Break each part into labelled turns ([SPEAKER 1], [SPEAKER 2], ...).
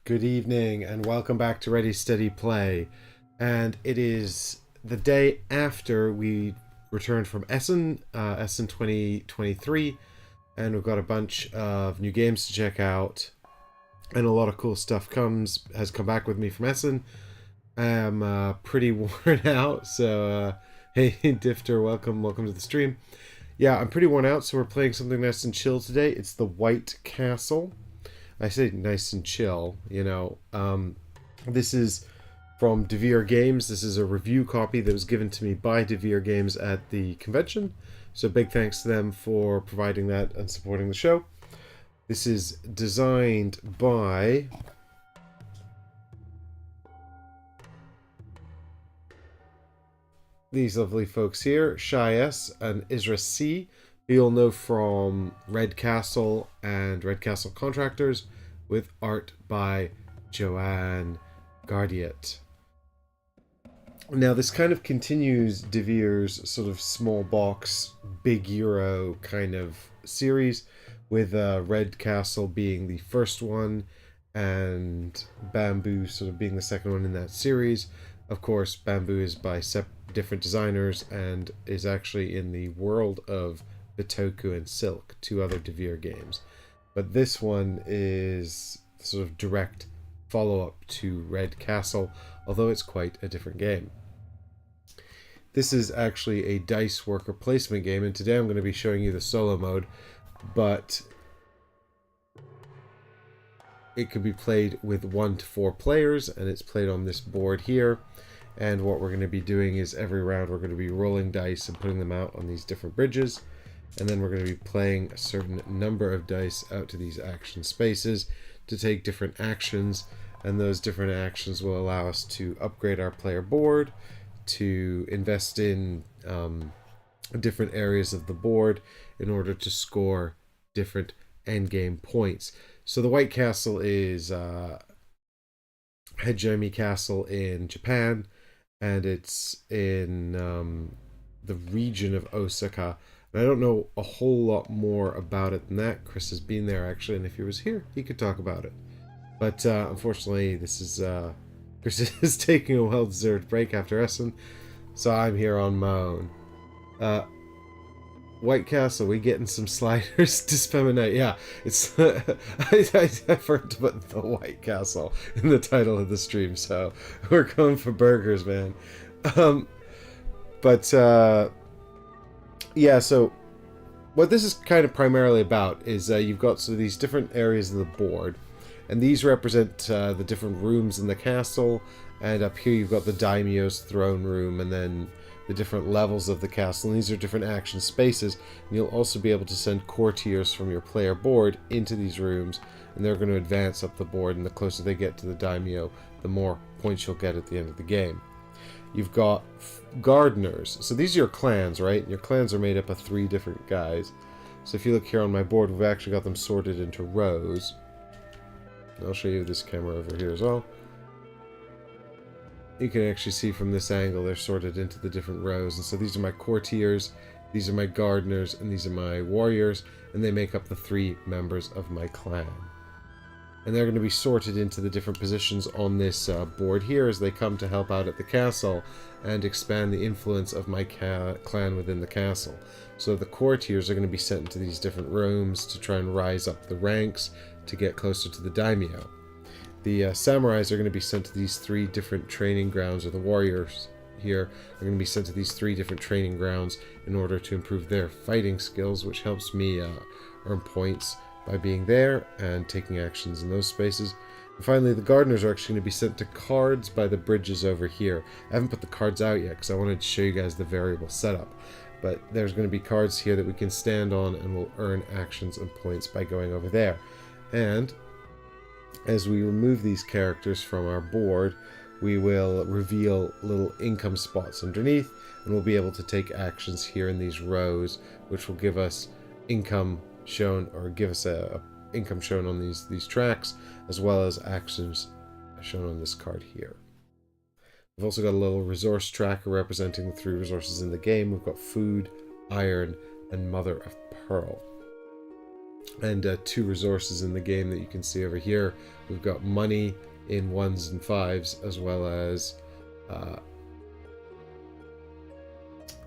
[SPEAKER 1] Good evening and welcome back to Ready Steady Play. And it is the day after we returned from Essen 2023, and we've got a bunch of new games to check out, and a lot of cool stuff has come back with me from Essen. I'm pretty worn out, so hey Difter, welcome to the stream. Yeah, I'm pretty worn out, so we're playing something nice and chill today. It's the White Castle. I say nice and chill, you know. This is from Devere Games. This is a review copy that was given to me by Devere Games at the convention. So big thanks to them for providing that and supporting the show. This is designed by these lovely folks here, Shy S and Isra C. You'll know from Red Castle and Red Castle Contractors, with art by Joanne Gardiet. Now this kind of continues Devere's sort of small box, big Euro kind of series, with Red Castle being the first one and Bamboo sort of being the second one in that series. Of course, Bamboo is by different designers and is actually in the world of Bitoku and Silk, two other Devere games. But this one is sort of direct follow-up to Red Castle, although it's quite a different game. This is actually a dice worker placement game, and today I'm going to be showing you the solo mode, but it could be played with 1 to 4 players, and it's played on this board here. And what we're going to be doing is every round we're going to be rolling dice and putting them out on these different bridges. And then we're going to be playing a certain number of dice out to these action spaces to take different actions. And those different actions will allow us to upgrade our player board, to invest in different areas of the board in order to score different endgame points. So the White Castle is Hejime Castle in Japan, and it's in the region of Osaka. And I don't know a whole lot more about it than that. Chris has been there actually, and if he was here, he could talk about it. But unfortunately, this is Chris is taking a well-deserved break after Essen, so I'm here on my own. White Castle, we getting some sliders to spam a night. Yeah, it's I forgot to put the White Castle in the title of the stream, so we're going for burgers, man. Yeah, so what this is kind of primarily about is you've got these different areas of the board, and these represent the different rooms in the castle, and up here you've got the daimyo's throne room, and then the different levels of the castle, and these are different action spaces. And you'll also be able to send courtiers from your player board into these rooms, and they're going to advance up the board, and the closer they get to the daimyo, the more points you'll get at the end of the game. You've got gardeners. So these are your clans, right? Your clans are made up of 3 different guys. So if you look here on my board, we've actually got them sorted into rows. I'll show you this camera over here as well. You can actually see from this angle they're sorted into the different rows. And so these are my courtiers, these are my gardeners, and these are my warriors, and they make up the 3 members of my clan. And they're going to be sorted into the different positions on this board here as they come to help out at the castle and expand the influence of my clan within the castle. So the courtiers are going to be sent into these different rooms to try and rise up the ranks to get closer to the daimyo. The samurais are going to be sent to these 3 different training grounds, or the warriors here are going to be sent to these 3 different training grounds in order to improve their fighting skills, which helps me earn points by being there and taking actions in those spaces. And finally, the gardeners are actually going to be sent to cards by the bridges over here. I haven't put the cards out yet because I wanted to show you guys the variable setup. But there's going to be cards here that we can stand on, and we'll earn actions and points by going over there. And as we remove these characters from our board, we will reveal little income spots underneath, and we'll be able to take actions here in these rows, which will give us income shown, or give us a income shown on these tracks, as well as actions shown on this card here. We've also got a little resource tracker representing the 3 resources in the game. We've got food, iron, and mother of pearl. And 2 resources in the game that you can see over here. We've got money in 1s and 5s, as well as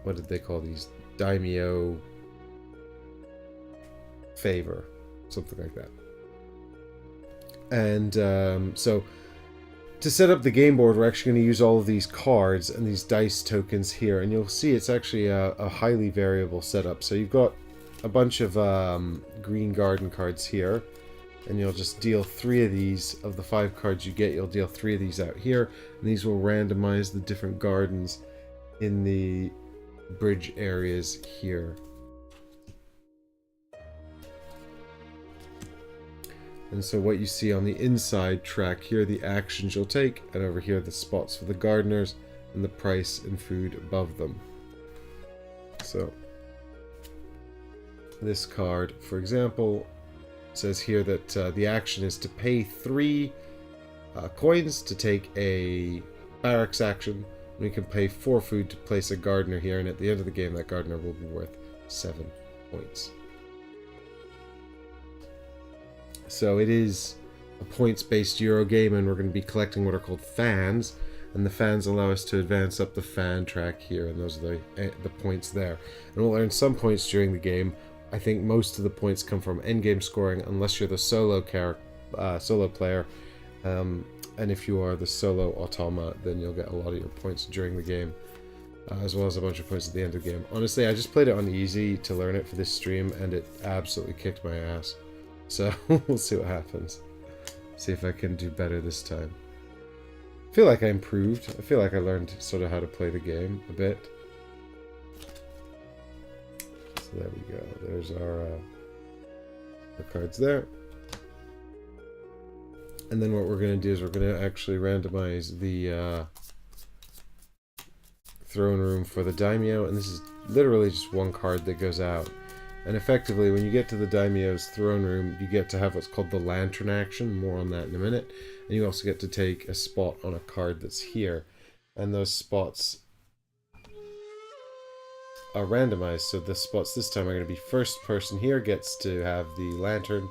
[SPEAKER 1] what did they call these? Daimyo favor, something like that. And so to set up the game board, we're actually going to use all of these cards and these dice tokens here, and you'll see it's actually a highly variable setup. So you've got a bunch of green garden cards here, and you'll just deal 3 of these. Of the 5 cards you get, you'll deal 3 of these out here, and these will randomize the different gardens in the bridge areas here. And so what you see on the inside track here, the actions you'll take, and over here the spots for the gardeners and the price and food above them. So this card, for example, says here that the action is to pay 3 coins to take a barracks action. We can pay 4 food to place a gardener here, and at the end of the game that gardener will be worth 7 points. So it is a points-based Euro game, and we're going to be collecting what are called fans, and the fans allow us to advance up the fan track here, and those are the points there. And we'll earn some points during the game. I think most of the points come from endgame scoring, unless you're the solo player. And if you are the solo automa, then you'll get a lot of your points during the game, as well as a bunch of points at the end of the game. Honestly, I just played it on easy to learn it for this stream, and it absolutely kicked my ass. So we'll see what happens. See if I can do better this time. I feel like I improved. I feel like I learned sort of how to play the game a bit. So there we go. There's our cards there. And then what we're going to do is we're going to actually randomize the throne room for the daimyo, and this is literally just 1 card that goes out. And effectively, when you get to the daimyo's throne room, you get to have what's called the lantern action. More on that in a minute. And you also get to take a spot on a card that's here. And those spots are randomized. So the spots this time are going to be first person here gets to have the lantern.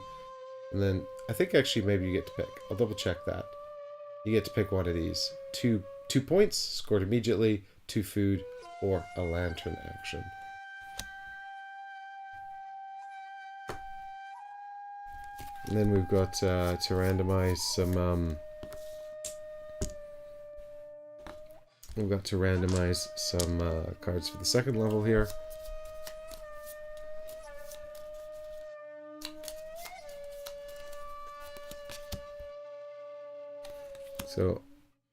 [SPEAKER 1] And then I think actually maybe you get to pick. I'll double check that. You get to pick one of these. 2 points scored immediately, 2 food, or a lantern action. And then we've got to randomize some cards for the second level here. So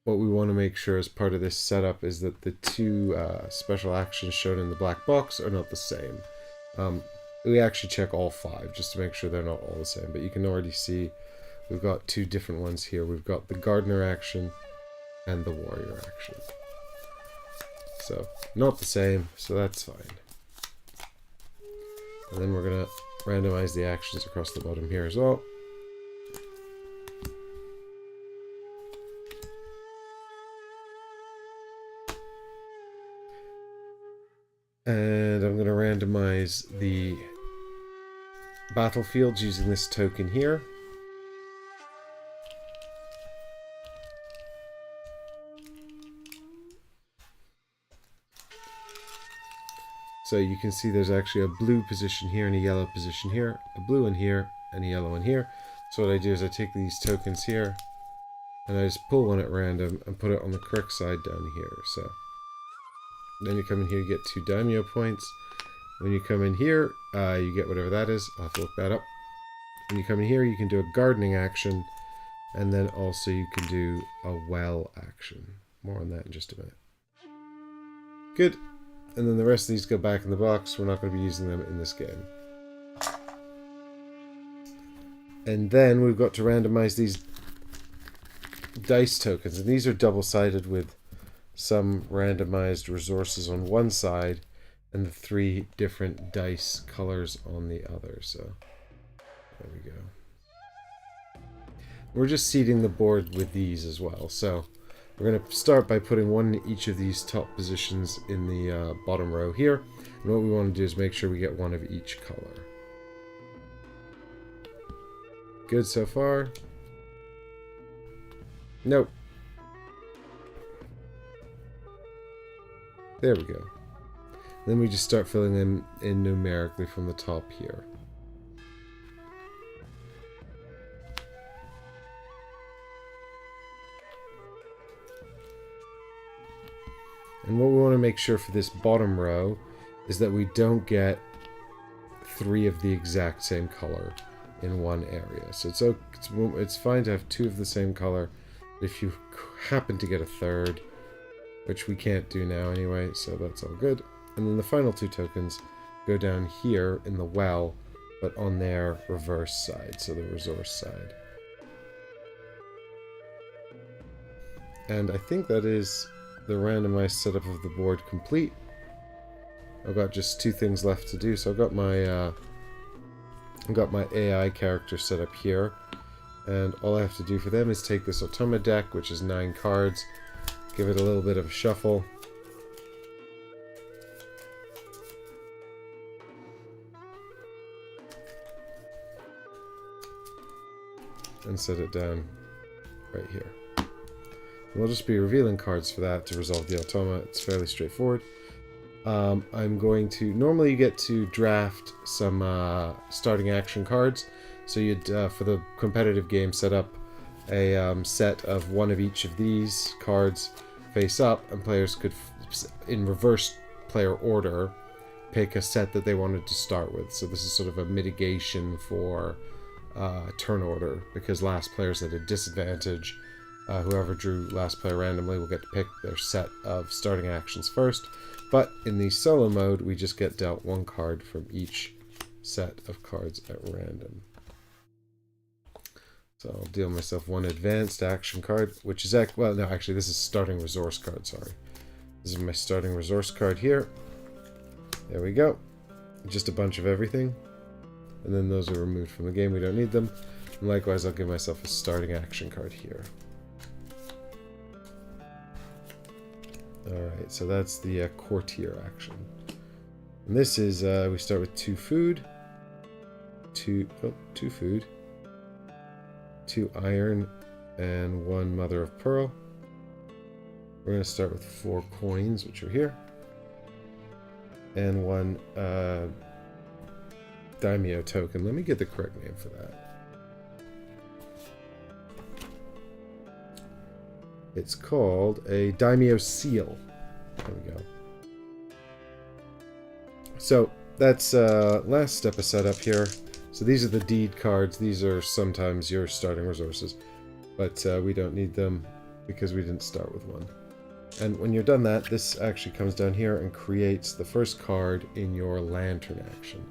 [SPEAKER 1] what we want to make sure as part of this setup is that the 2 special actions shown in the black box are not the same. We actually check all 5 just to make sure they're not all the same, but you can already see we've got 2 different ones here. We've got the gardener action and the warrior action. So not the same, so that's fine. And then we're going to randomize the actions across the bottom here as well. And I'm going to randomize the battlefields using this token here. So you can see there's actually a blue position here and a yellow position here, a blue in here and a yellow in here. So what I do is I take these tokens here and I just pull one at random and put it on the correct side down here. So then you come in here, you get 2 daimyo points. When you come in here, you get whatever that is. I'll have to look that up. When you come in here, you can do a gardening action, and then also you can do a well action. More on that in just a minute. Good. And then the rest of these go back in the box. We're not going to be using them in this game. And then we've got to randomize these dice tokens, and these are double-sided with some randomized resources on one side and the 3 different dice colors on the other. So there we go. We're just seeding the board with these as well. So we're going to start by putting one in each of these top positions in the bottom row here. And what we want to do is make sure we get one of each color. Good so far. Nope. There we go. Then we just start filling them in numerically from the top here. And what we want to make sure for this bottom row is that we don't get 3 of the exact same color in one area. So it's fine to have 2 of the same color. If you happen to get a third, which we can't do now anyway, so that's all good. And then the final 2 tokens go down here in the well, but on their reverse side, so the resource side. And I think that is the randomized setup of the board complete. I've got just 2 things left to do. So I've got my AI character set up here, and all I have to do for them is take this Automa deck, which is 9 cards, give it a little bit of a shuffle, and set it down right here. We'll just be revealing cards for that to resolve the Automa. It's fairly straightforward. I'm going to... Normally you get to draft some starting action cards. So you'd, for the competitive game, set up a set of 1 of each of these cards face up, and players could, in reverse player order, pick a set that they wanted to start with. So this is sort of a mitigation for turn order, because last player's at a disadvantage. Whoever drew last player randomly will get to pick their set of starting actions first. But in the solo mode, we just get dealt 1 card from each set of cards at random. So I'll deal myself 1 advanced action card, which is... Well, no, actually, this is starting resource card, sorry. This is my starting resource card here. There we go. Just a bunch of everything. And then those are removed from the game. We don't need them. And likewise, I'll give myself a starting action card here. Alright, so that's the courtier action. And this is, we start with 2 food, 2 food, 2 iron, and 1 mother of pearl. We're going to start with 4 coins, which are here, and 1 daimyo token. Let me get the correct name for that. It's called a daimyo seal. There we go. So that's last step of setup here. So these are the deed cards. These are sometimes your starting resources, but we don't need them because we didn't start with 1. And when you're done that, this actually comes down here and creates the first card in your lantern action.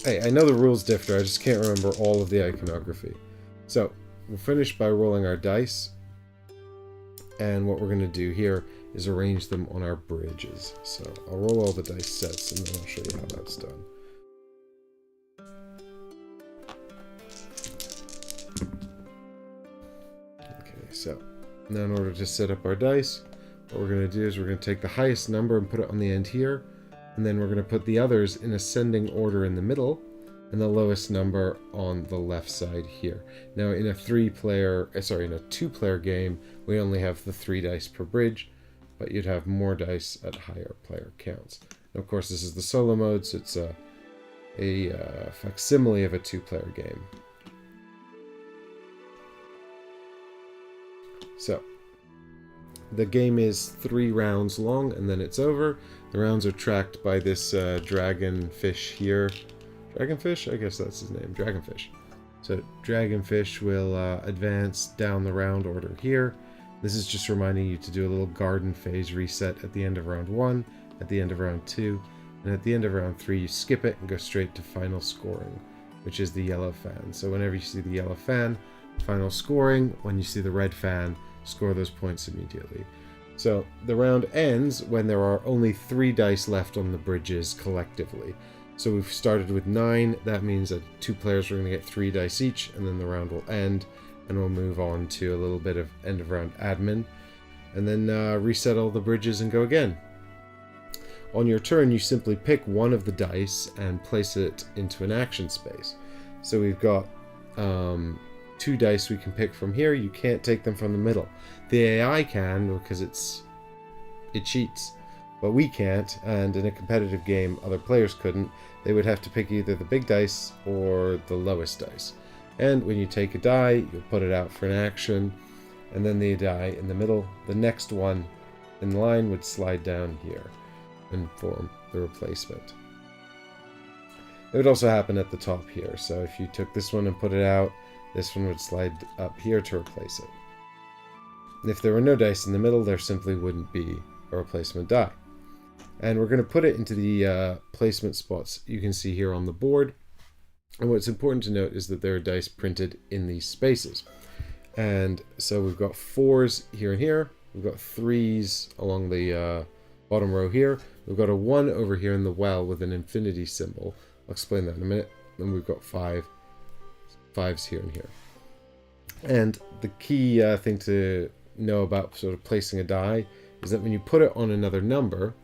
[SPEAKER 1] Hey, I know the rules differ, I just can't remember all of the iconography. So, we'll finish by rolling our dice. And what we're going to do here is arrange them on our bridges. So, I'll roll all the dice sets and then I'll show you how that's done. Okay, so, now in order to set up our dice, what we're going to do is we're going to take the highest number and put it on the end here. And then we're going to put the others in ascending order in the middle, and the lowest number on the left side here. Now, in a 2-player game, we only have the 3 dice per bridge, but you'd have more dice at higher player counts. And of course, this is the solo mode, so it's a facsimile of a 2-player game. So, the game is 3 rounds long, and then it's over. The rounds are tracked by this dragonfish here. Dragonfish? I guess that's his name. Dragonfish. So Dragonfish will advance down the round order here. This is just reminding you to do a little garden phase reset at the end of round 1, at the end of round 2, and at the end of round 3 you skip it and go straight to final scoring, which is the yellow fan. So whenever you see the yellow fan, final scoring. When you see the red fan, score those points immediately. So the round ends when there are only 3 dice left on the bridges collectively. So we've started with 9. That means that 2 players are going to get 3 dice each, and then the round will end, and we'll move on to a little bit of end of round admin, and then reset all the bridges and go again. On your turn, you simply pick one of the dice and place it into an action space. So we've got 2 dice we can pick from here. You can't take them from the middle. The AI can, because it cheats, but we can't, and in a competitive game other players couldn't. They would have to pick either the big dice or the lowest dice. And when you take a die, you'll put it out for an action, and then the die in the middle, the next one in line, would slide down here and form the replacement. It would also happen at the top here, so if you took this one and put it out, this one would slide up here to replace it. And if there were no dice in the middle, there simply wouldn't be a replacement die. And we're going to put it into the placement spots you can see here on the board. And what's important to note is that there are dice printed in these spaces. And so we've got 4s here and here. We've got 3s along the bottom row here. We've got a 1 over here in the well with an infinity symbol. I'll explain that in a minute. Then we've got 5s here and here. And the key thing to know about sort of placing a die is that when you put it on another number,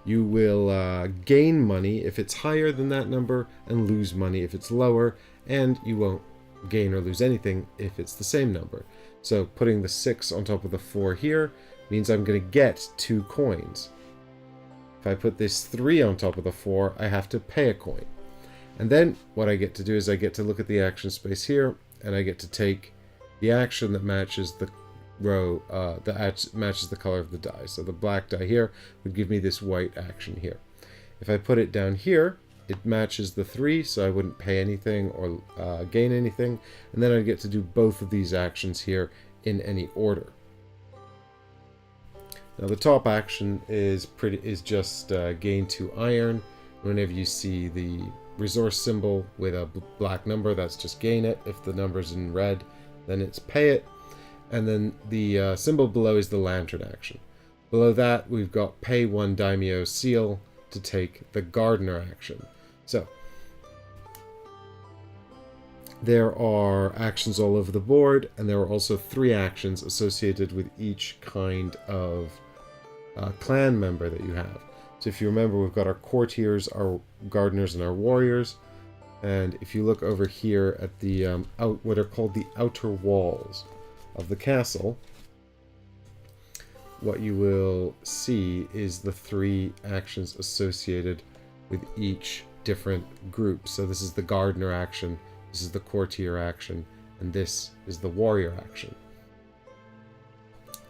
[SPEAKER 1] you will gain money if it's higher than that number and lose money if it's lower, and you won't gain or lose anything if it's the same number. So putting the 6 on top of the 4 here means I'm going to get 2 coins. If I put this 3 on top of the 4, I have to pay a coin. And then what I get to do is I get to look at the action space here, and I get to take the action that matches the row that matches the color of the die. So the black die here would give me this white action here. If I put it down here, it matches the 3, so I wouldn't pay anything or gain anything, and then I'd get to do both of these actions here in any order. Now the top action is just gain 2 iron. Whenever you see the resource symbol with a black number, that's just gain it. If the number's in red, then it's pay it. And then the symbol below is the lantern action. Below that, we've got pay 1 daimyo seal to take the gardener action. So there are actions all over the board, and there are also 3 actions associated with each kind of clan member that you have. So if you remember, we've got our courtiers, our gardeners, and our warriors. And if you look over here at the what are called the outer walls of the castle, what you will see is the 3 actions associated with each different group. So this is the gardener action, this is the courtier action, and this is the warrior action.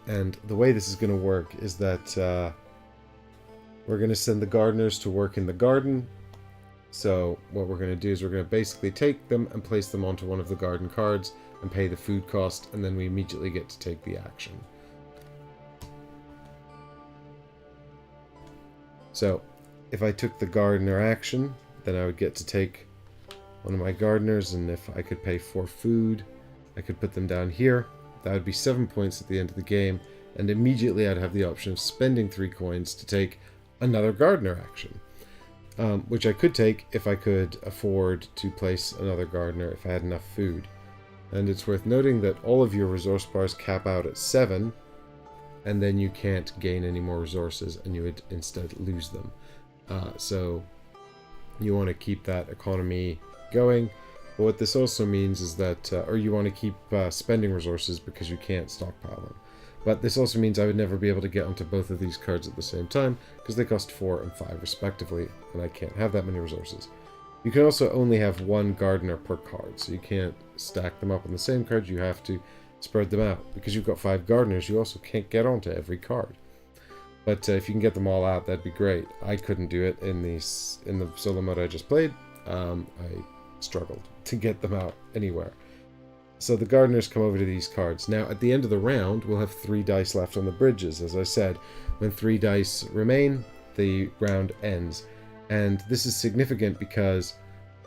[SPEAKER 1] And the way this is going to work is that we're going to send the gardeners to work in the garden. So what we're going to do is we're going to basically take them and place them onto one of the garden cards and pay the food cost, and then we immediately get to take the action. So if I took the gardener action, then I would get to take one of my gardeners, and if I could pay 4 food, I could put them down here. That would be 7 points at the end of the game, and immediately I'd have the option of spending 3 coins to take another gardener action, which I could take if I could afford to place another gardener if I had enough food. And it's worth noting that all of your resource bars cap out at 7, and then you can't gain any more resources, and you would instead lose them. So you want to keep that economy going. But what this also means is that, or you want to keep spending resources because you can't stockpile them. But this also means I would never be able to get onto both of these cards at the same time, because they cost 4 and 5 respectively, and I can't have that many resources. You can also only have 1 gardener per card, so you can't stack them up on the same card, you have to spread them out. Because you've got 5 gardeners, you also can't get onto every card. But if you can get them all out, that'd be great. I couldn't do it in the solo mode I just played. I struggled to get them out anywhere. So the gardeners come over to these cards. Now, at the end of the round, we'll have 3 dice left on the bridges. As I said, when 3 dice remain, the round ends. And this is significant because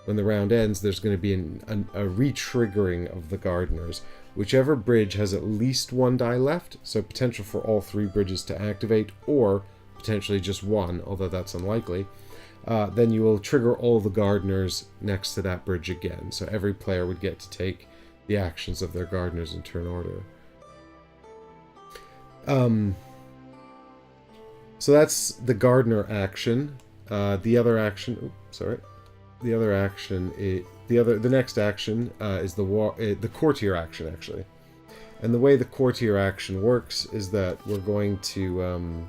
[SPEAKER 1] when the round ends, there's going to be a re-triggering of the gardeners. Whichever bridge has at least 1 die left, so potential for all 3 bridges to activate, or potentially just 1, although that's unlikely, then you will trigger all the gardeners next to that bridge again. So every player would get to take the actions of their gardeners in turn order. So that's the gardener action. The other action, oops, sorry. The other action, the next action is the courtier action actually. And the way the courtier action works is that we're going to,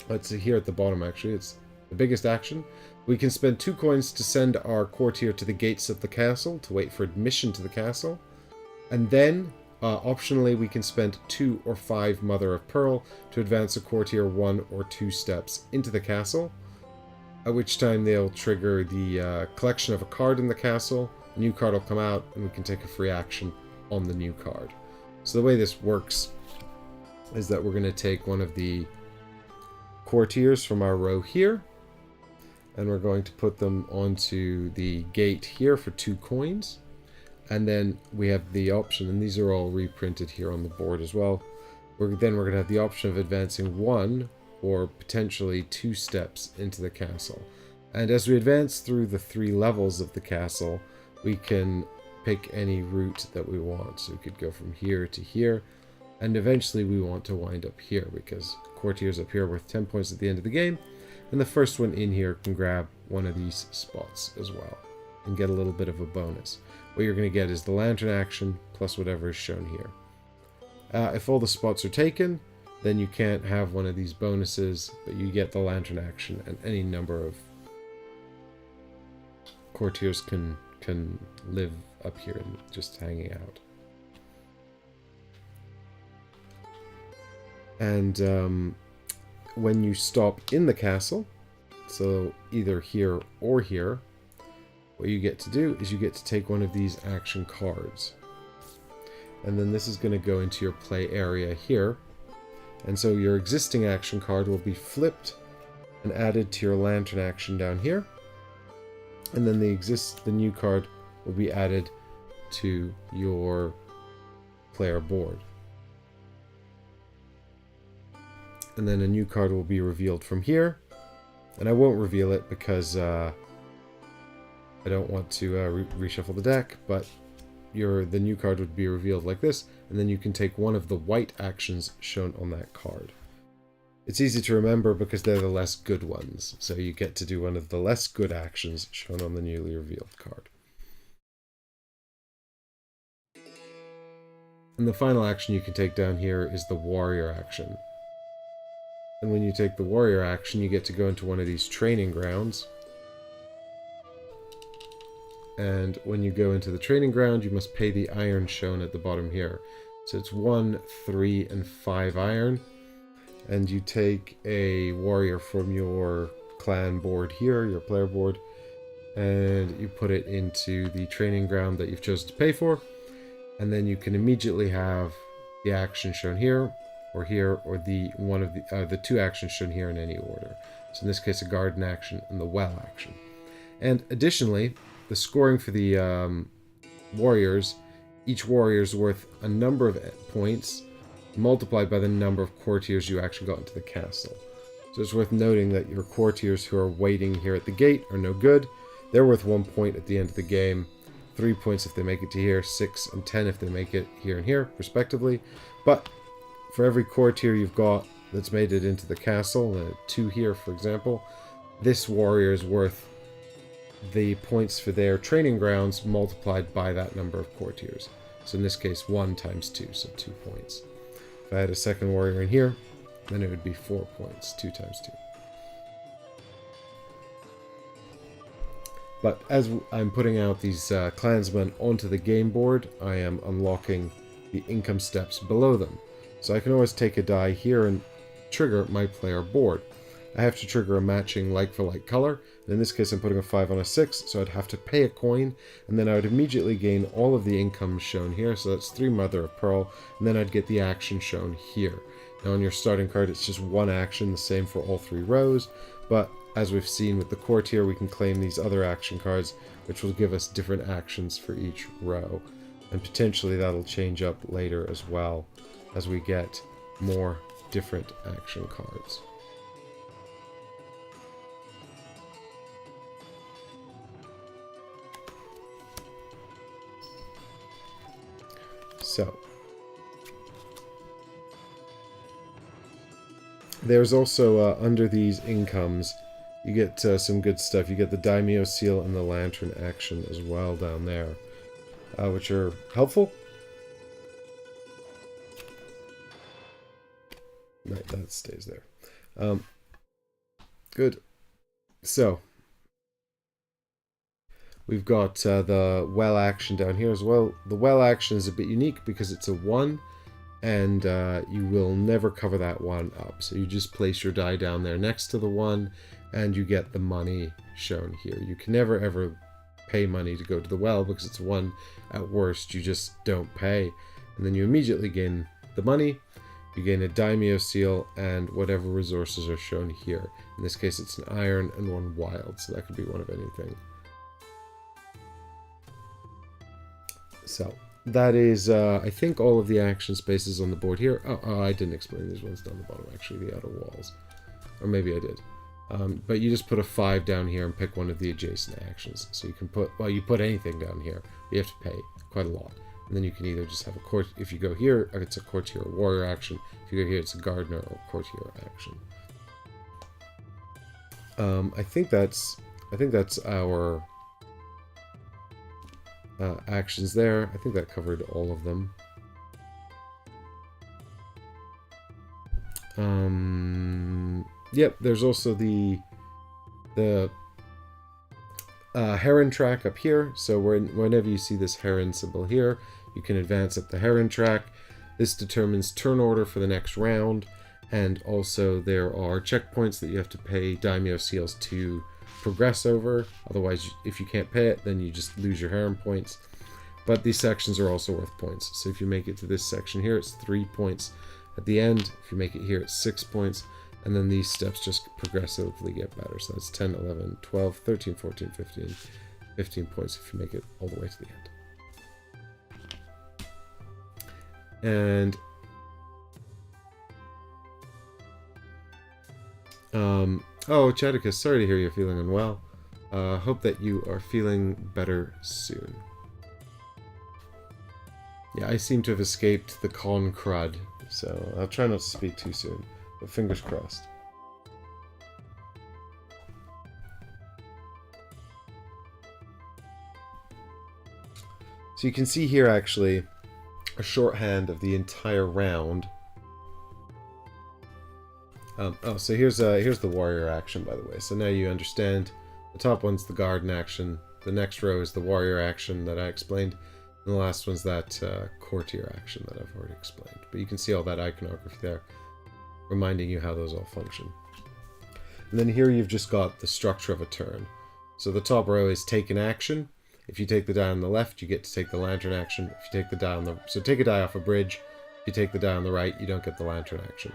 [SPEAKER 1] let's see here at the bottom actually, it's the biggest action. We can spend 2 coins to send our courtier to the gates of the castle to wait for admission to the castle. And then, optionally, we can spend 2 or 5 Mother of Pearl to advance a courtier 1 or 2 steps into the castle, at which time they'll trigger the collection of a card in the castle. A new card will come out, and we can take a free action on the new card. So the way this works is that we're going to take one of the courtiers from our row here, and we're going to put them onto the gate here for 2 coins. And then we have the option, and these are all reprinted here on the board as well. Then we're going to have the option of advancing 1 or potentially 2 steps into the castle. And as we advance through the 3 levels of the castle, we can pick any route that we want. So we could go from here to here, and eventually we want to wind up here because courtiers up here are worth 10 points at the end of the game, and the first one in here can grab one of these spots as well and get a little bit of a bonus. What you're going to get is the lantern action plus whatever is shown here. If all the spots are taken, then you can't have one of these bonuses, but you get the lantern action, and any number of courtiers can live up here and just hanging out. And when you stop in the castle, so either here or here, what you get to do is you get to take one of these action cards. And then this is going to go into your play area here. And so your existing action card will be flipped and added to your lantern action down here. And then the new card will be added to your player board. And then a new card will be revealed from here. And I won't reveal it because I don't want to reshuffle the deck, but the new card would be revealed like this, and then you can take one of the white actions shown on that card. It's easy to remember because they're the less good ones, so you get to do one of the less good actions shown on the newly revealed card. And the final action you can take down here is the warrior action. And when you take the warrior action, you get to go into one of these training grounds. And when you go into the training ground, you must pay the iron shown at the bottom here. So it's 1, 3, and 5 iron. And you take a warrior from your clan board here, your player board, and you put it into the training ground that you've chosen to pay for. And then you can immediately have the action shown here, or the 2 actions shown here in any order. So in this case, a garden action and the well action. And additionally, the scoring for the warriors, each warrior is worth a number of points multiplied by the number of courtiers you actually got into the castle. So it's worth noting that your courtiers who are waiting here at the gate are no good. They're worth 1 point at the end of the game, 3 points if they make it to here, 6 and 10 if they make it here and here, respectively. But for every courtier you've got that's made it into the castle, 2 here for example, this warrior is worth the points for their training grounds multiplied by that number of courtiers. So in this case, 1 times 2, so 2 points. If I had a second warrior in here, then it would be 4 points, 2 times 2. But as I'm putting out these clansmen onto the game board, I am unlocking the income steps below them. So I can always take a die here and trigger my player board. I have to trigger a matching like-for-like color, and in this case I'm putting a 5 on a 6, so I'd have to pay a coin, and then I would immediately gain all of the income shown here, so that's 3 Mother of Pearl, and then I'd get the action shown here. Now on your starting card it's just 1 action, the same for all 3 rows, but as we've seen with the courtier, we can claim these other action cards, which will give us different actions for each row, and potentially that'll change up later as well, as we get more different action cards. So, There's also, under these incomes, you get some good stuff. You get the Daimyo Seal and the Lantern action as well down there, which are helpful. Right, that stays there. Good. So, we've got the well action down here as well. The well action is a bit unique because it's a 1, and you will never cover that 1 up. So you just place your die down there next to the 1, and you get the money shown here. You can never ever pay money to go to the well because it's a 1. At worst, you just don't pay. And then you immediately gain the money. You gain a Daimyo Seal and whatever resources are shown here. In this case, it's an iron and 1 wild, so that could be one of anything. So, that is, I think, all of the action spaces on the board here. Oh, I didn't explain these ones down the bottom, actually, the outer walls. Or maybe I did. But you just put a 5 down here and pick one of the adjacent actions. So you can put, well, you put anything down here. You have to pay quite a lot. And then you can either just have a court, if you go here, it's a courtier or warrior action. If you go here, it's a gardener or courtier action. I think that's our actions there. I think that covered all of them. Yep, there's also the heron track up here. So whenever you see this heron symbol here, you can advance up the heron track. This determines turn order for the next round, and also there are checkpoints that you have to pay Daimyo Seals to progress over. Otherwise, if you can't pay it, then you just lose your heron points. But these sections are also worth points. So if you make it to this section here, it's 3 points. At the end, if you make it here, it's 6 points. And then these steps just progressively get better. So that's 10, 11, 12, 13, 14, 15. 15 points if you make it all the way to the end. And oh, Chadicus, sorry to hear you're feeling unwell. Hope that you are feeling better soon. Yeah, I seem to have escaped the con crud, so I'll try not to speak too soon, but fingers crossed. So you can see here actually a shorthand of the entire round. Oh, so here's the warrior action, by the way. So now you understand. The top one's the garden action. The next row is the warrior action that I explained. And the last one's that courtier action that I've already explained. But you can see all that iconography there, reminding you how those all function. And then here you've just got the structure of a turn. So the top row is take an action. If you take the die on the left, you get to take the lantern action. If you take the die on the... So take a die off a bridge. If you take the die on the right, you don't get the lantern action.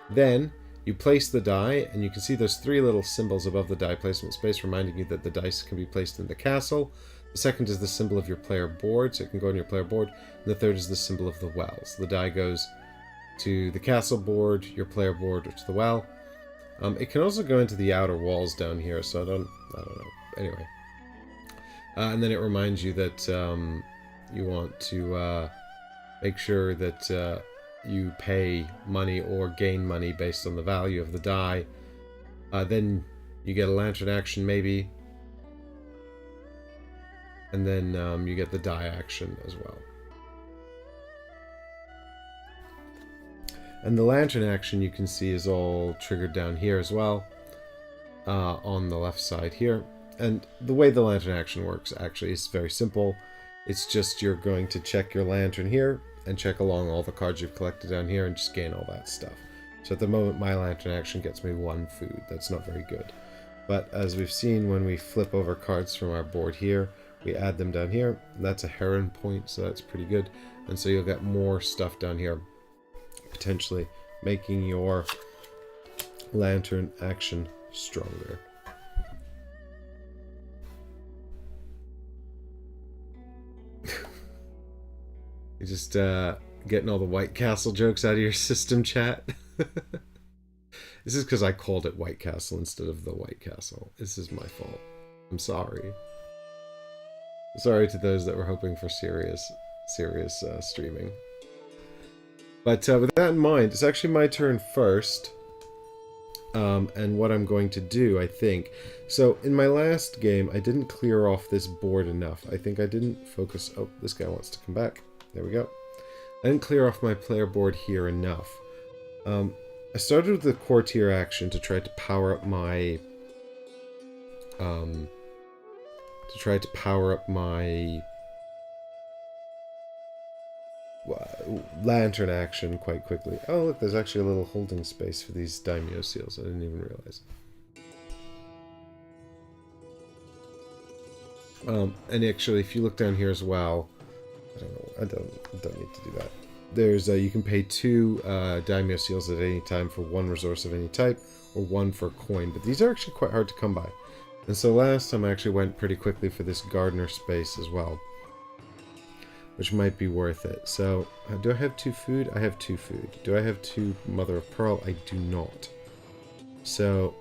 [SPEAKER 1] Then you place the die, and you can see there's 3 little symbols above the die placement space, reminding you that the dice can be placed in the castle. The second is the symbol of your player board, so it can go on your player board. And the third is the symbol of the well. So the die goes to the castle board, your player board, or to the well. It can also go into the outer walls down here, so I don't know. Anyway. And then it reminds you that you want to make sure that you pay money or gain money based on the value of the die. Then you get a lantern action, maybe. And then you get the die action as well. And the lantern action, you can see, is all triggered down here as well, on the left side here. And the way the lantern action works, actually, is very simple. It's just you're going to check your lantern here, and check along all the cards you've collected down here, and just gain all that stuff. So at the moment, my lantern action gets me 1 food. That's not very good. But as we've seen, when we flip over cards from our board here, we add them down here. That's a heron point, so that's pretty good. And so you'll get more stuff down here, potentially making your lantern action stronger. You're just getting all the White Castle jokes out of your system, chat. This is because I called it White Castle instead of the White Castle. This is my fault. I'm sorry. Sorry to those that were hoping for serious streaming. But with that in mind, it's actually my turn first. and what I'm going to do, I think. So in my last game, I didn't clear off this board enough. I think I didn't focus... Oh, this guy wants to come back. There we go. I didn't clear off my player board here enough. I started with the courtier action to try to power up my... lantern action quite quickly. Oh, look, there's actually a little holding space for these daimyo seals. I didn't even realize. And actually, if you look down here as well, I don't need to do that. There's you can pay 2 daimyo seals at any time for 1 resource of any type, or 1 for a coin. But these are actually quite hard to come by. And so last time I actually went pretty quickly for this gardener space as well, which might be worth it. So, do I have 2 food? I have 2 food. Do I have 2 mother of pearl? I do not. So,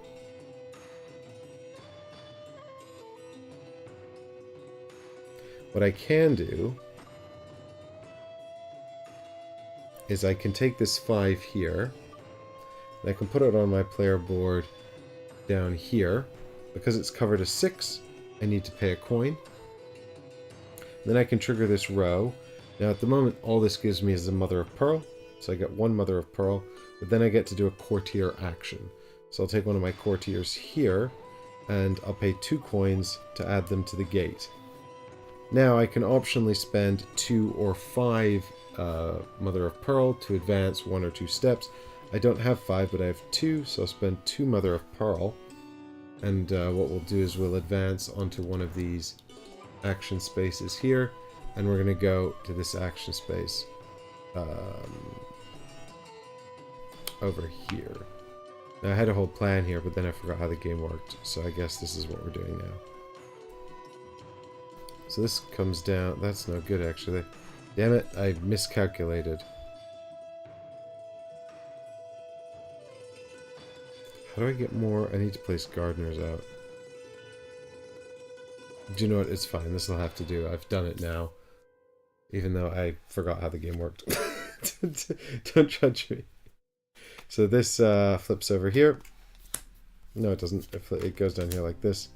[SPEAKER 1] what I can do is I can take this 5 here, and I can put it on my player board down here. Because it's covered as 6, I need to pay a coin. Then I can trigger this row. Now at the moment, all this gives me is a mother of pearl. So I get 1 mother of pearl, but then I get to do a courtier action. So I'll take one of my courtiers here, and I'll pay 2 coins to add them to the gate. Now I can optionally spend 2 or 5 mother of pearl to advance 1 or 2 steps. I don't have 5, but I have 2, so I'll spend 2 mother of pearl. And what we'll do is we'll advance onto one of these action spaces here, and we're going to go to this action space over here. Now I had a whole plan here, but then I forgot how the game worked, so I guess this is what we're doing now. So this comes down. That's no good, actually. Damn it, I miscalculated. How do I get more? I need to place gardeners out. Do you know what? It's fine. This will have to do. I've done it now. Even though I forgot how the game worked. Don't judge me. So this flips over here. No, it doesn't. It goes down here like this.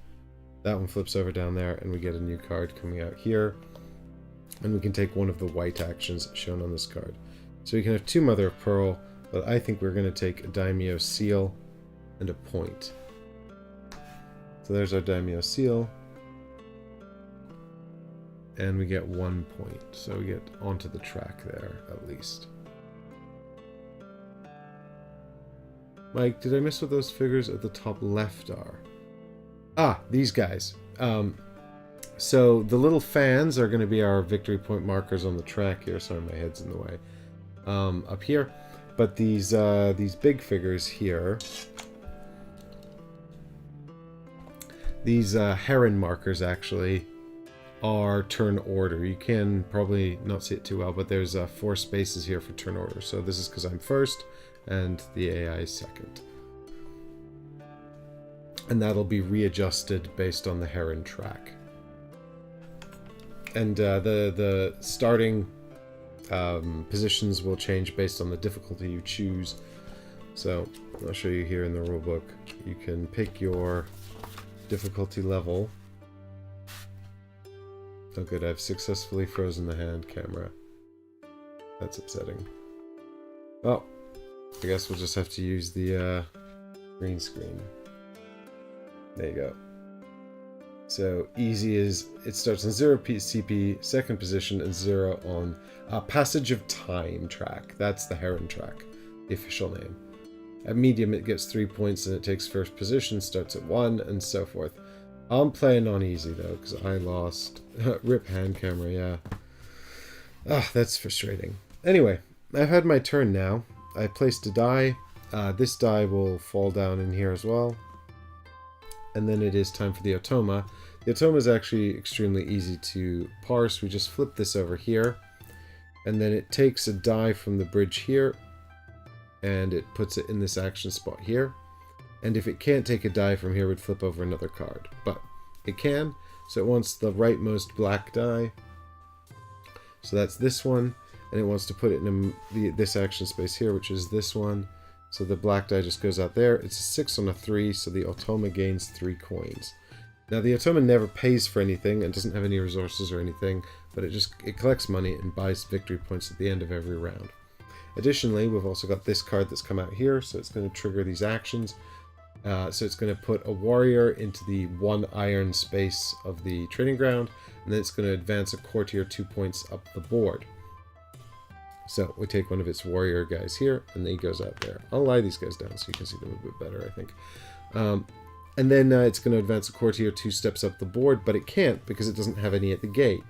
[SPEAKER 1] That one flips over down there, and we get a new card coming out here. And we can take one of the white actions shown on this card. So we can have 2 Mother of Pearl, but I think we're going to take a Daimyo Seal and a point. So there's our Daimyo Seal. And we get 1 point. So we get onto the track there, at least. Mike, did I miss what those figures at the top left are? Ah, these guys. So the little fans are going to be our victory point markers on the track here. Sorry, my head's in the way. Up here. But these big figures here, these heron markers actually are turn order. You can probably not see it too well, but there's 4 spaces here for turn order. So this is because I'm first and the AI is second. And that'll be readjusted based on the heron track. And the starting positions will change based on the difficulty you choose. So I'll show you here in the rulebook. You can pick your difficulty level. Oh good, I've successfully frozen the hand camera. That's upsetting. Well, I guess we'll just have to use the green screen. There you go. So easy is, it starts on 0 CP, second position, and 0 on Passage of Time track. That's the Heron track, the official name. At medium it gets 3 points and it takes first position, starts at 1, and so forth. I'm playing on easy though, because I lost. Rip hand camera, yeah. Ah, that's frustrating. Anyway, I've had my turn now. I placed a die. This die will fall down in here as well. And then it is time for the Otoma. The Otoma is actually extremely easy to parse. We just flip this over here, and then it takes a die from the bridge here, and it puts it in this action spot here. And if it can't take a die from here, it would flip over another card. But it can, so it wants the rightmost black die. So that's this one, and it wants to put it in this action space here, which is this one. So the black die just goes out there. It's a 6 on a 3, so the Otoma gains 3 coins. Now the Otoma never pays for anything and doesn't have any resources or anything, but it collects money and buys victory points at the end of every round. Additionally, we've also got this card that's come out here, so it's going to trigger these actions. So it's going to put a warrior into the 1 iron space of the training ground, and then it's going to advance a courtier 2 points up the board. So we take one of its warrior guys here, and then he goes out there. I'll lie these guys down so you can see them a bit better, I think. And then it's going to advance a courtier 2 steps up the board, but it can't because it doesn't have any at the gate,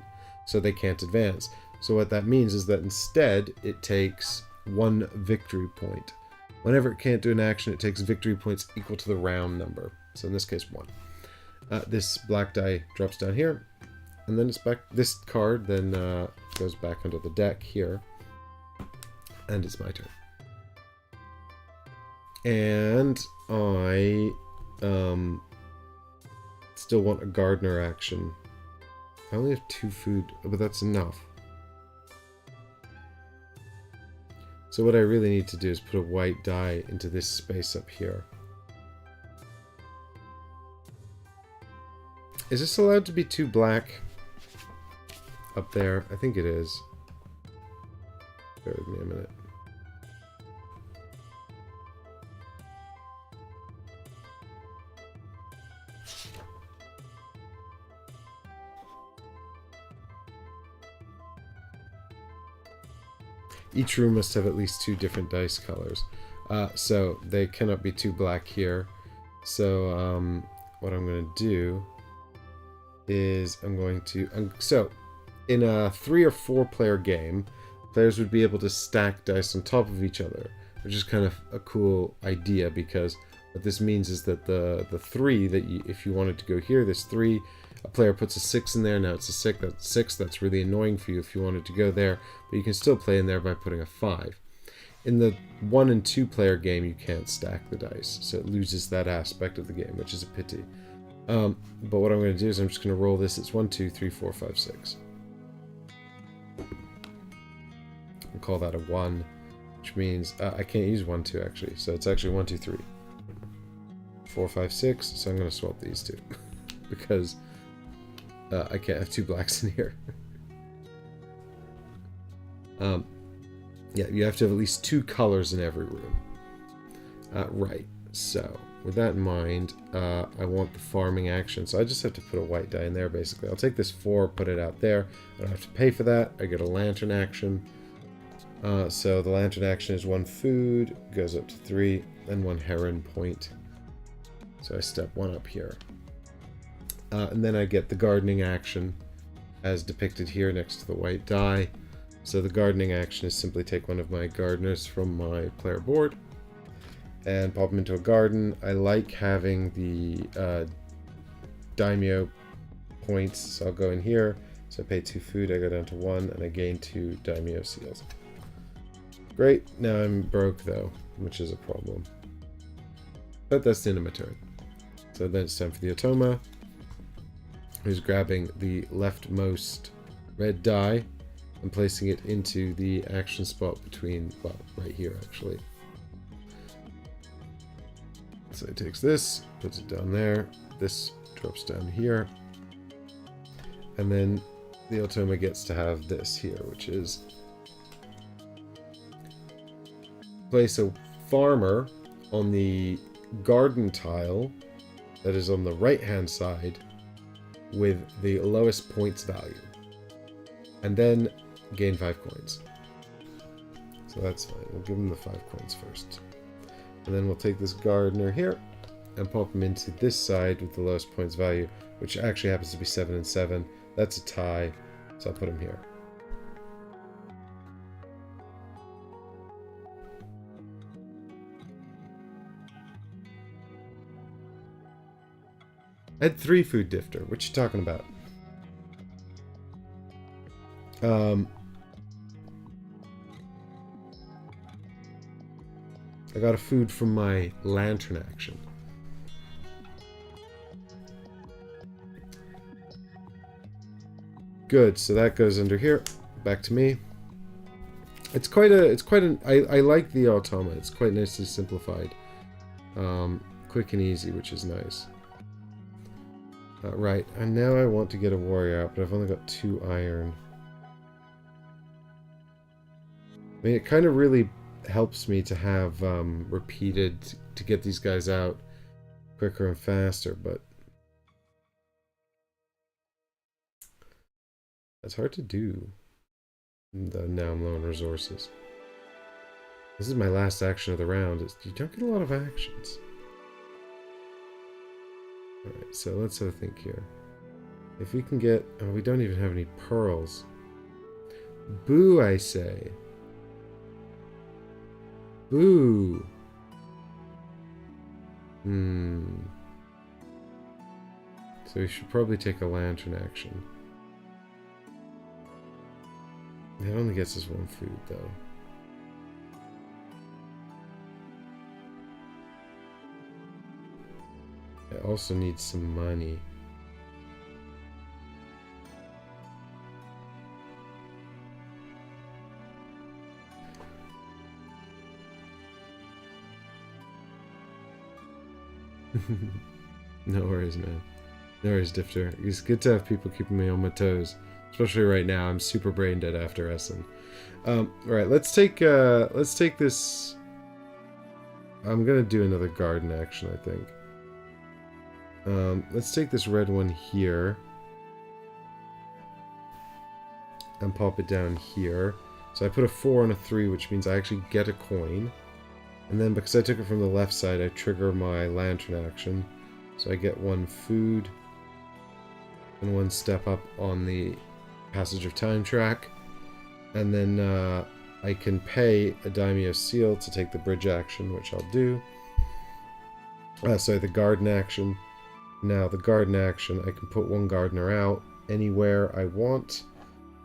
[SPEAKER 1] so they can't advance. So what that means is that instead it takes 1 victory point. Whenever it can't do an action, it takes victory points equal to the round number. So in this case, 1. This black die drops down here, and then it's back. This card then goes back under the deck here, and it's my turn. And I still want a gardener action. I only have 2 food, but that's enough. So what I really need to do is put a white die into this space up here. Is this allowed to be 2 black up there? I think it is. Bear with me a minute. Each room must have at least 2 different dice colors. So they cannot be 2 black here. So what I'm going to do is I'm going to... so in a 3 or 4 player game, players would be able to stack dice on top of each other, which is kind of a cool idea, because what this means is that the 3 that if you wanted to go here, this 3, a player puts a 6 in there, now it's a 6, that's really annoying for you if you wanted to go there, but you can still play in there by putting a 5. In the 1 and 2 player game, you can't stack the dice, so it loses that aspect of the game, which is a pity. But what I'm going to do is I'm just going to roll this. It's 1, 2, 3, 4, 5, 6. I'll call that a 1, which means I can't use 1, 2 actually, so it's actually 1, 2, 3, 4, 5, 6, so I'm going to swap these 2, because I can't have 2 blacks in here. Yeah, you have to have at least 2 colors in every room. Right, so with that in mind, I want the farming action, so I just have to put a white die in there basically. I'll take this 4, put it out there. I don't have to pay for that. I get a lantern action. So the lantern action is 1 food, goes up to 3, and 1 heron point. So I step 1 up here. And then I get the gardening action as depicted here next to the white die. So the gardening action is simply take one of my gardeners from my player board and pop them into a garden. I like having the daimyo points, so I'll go in here. So I pay 2 food, I go down to 1, and I gain 2 daimyo seals. Great, now I'm broke though, which is a problem. But that's the end of my turn. So then it's time for the Otoma, who's grabbing the leftmost red die and placing it into the action spot between, well, right here actually. So he takes this, puts it down there, this drops down here, and then the Otoma gets to have this here, which is place a farmer on the garden tile that is on the right hand side with the lowest points value, and then gain 5 coins. So that's fine. We'll give him the 5 coins first, and then we'll take this gardener here and pop him into this side with the lowest points value, which actually happens to be 7 and 7. That's a tie, so I'll put him here. I had 3 food difter. What you talking about? I got a food from my lantern action. Good, so that goes under here. Back to me. It's quite an. I like the automa. It's quite nicely simplified, quick and easy, which is nice. Right, and now I want to get a warrior out, but I've only got 2 iron. I mean, it kind of really helps me to have repeated to get these guys out quicker and faster, but it's hard to do. And, now I'm low on resources. This is my last action of the round. You don't get a lot of actions. Alright, so let's have a think here. If we can get... Oh, we don't even have any pearls. Boo, I say. Boo. So we should probably take a lantern action. It only gets us 1 food, though. It also needs some money. No worries, man. No worries, Difter. It's good to have people keeping me on my toes. Especially right now, I'm super brain dead after Essen. Alright, let's take this... I'm gonna do another garden action, I think. Let's take this red one here. And pop it down here. So I put a 4 on a 3, which means I actually get a coin. And then because I took it from the left side, I trigger my lantern action. So I get 1 food. And 1 step up on the Passage of Time track. And then I can pay a Daimyo Seal to take the bridge action, which I'll do. Sorry, the garden action. Now, the garden action, I can put 1 gardener out anywhere I want.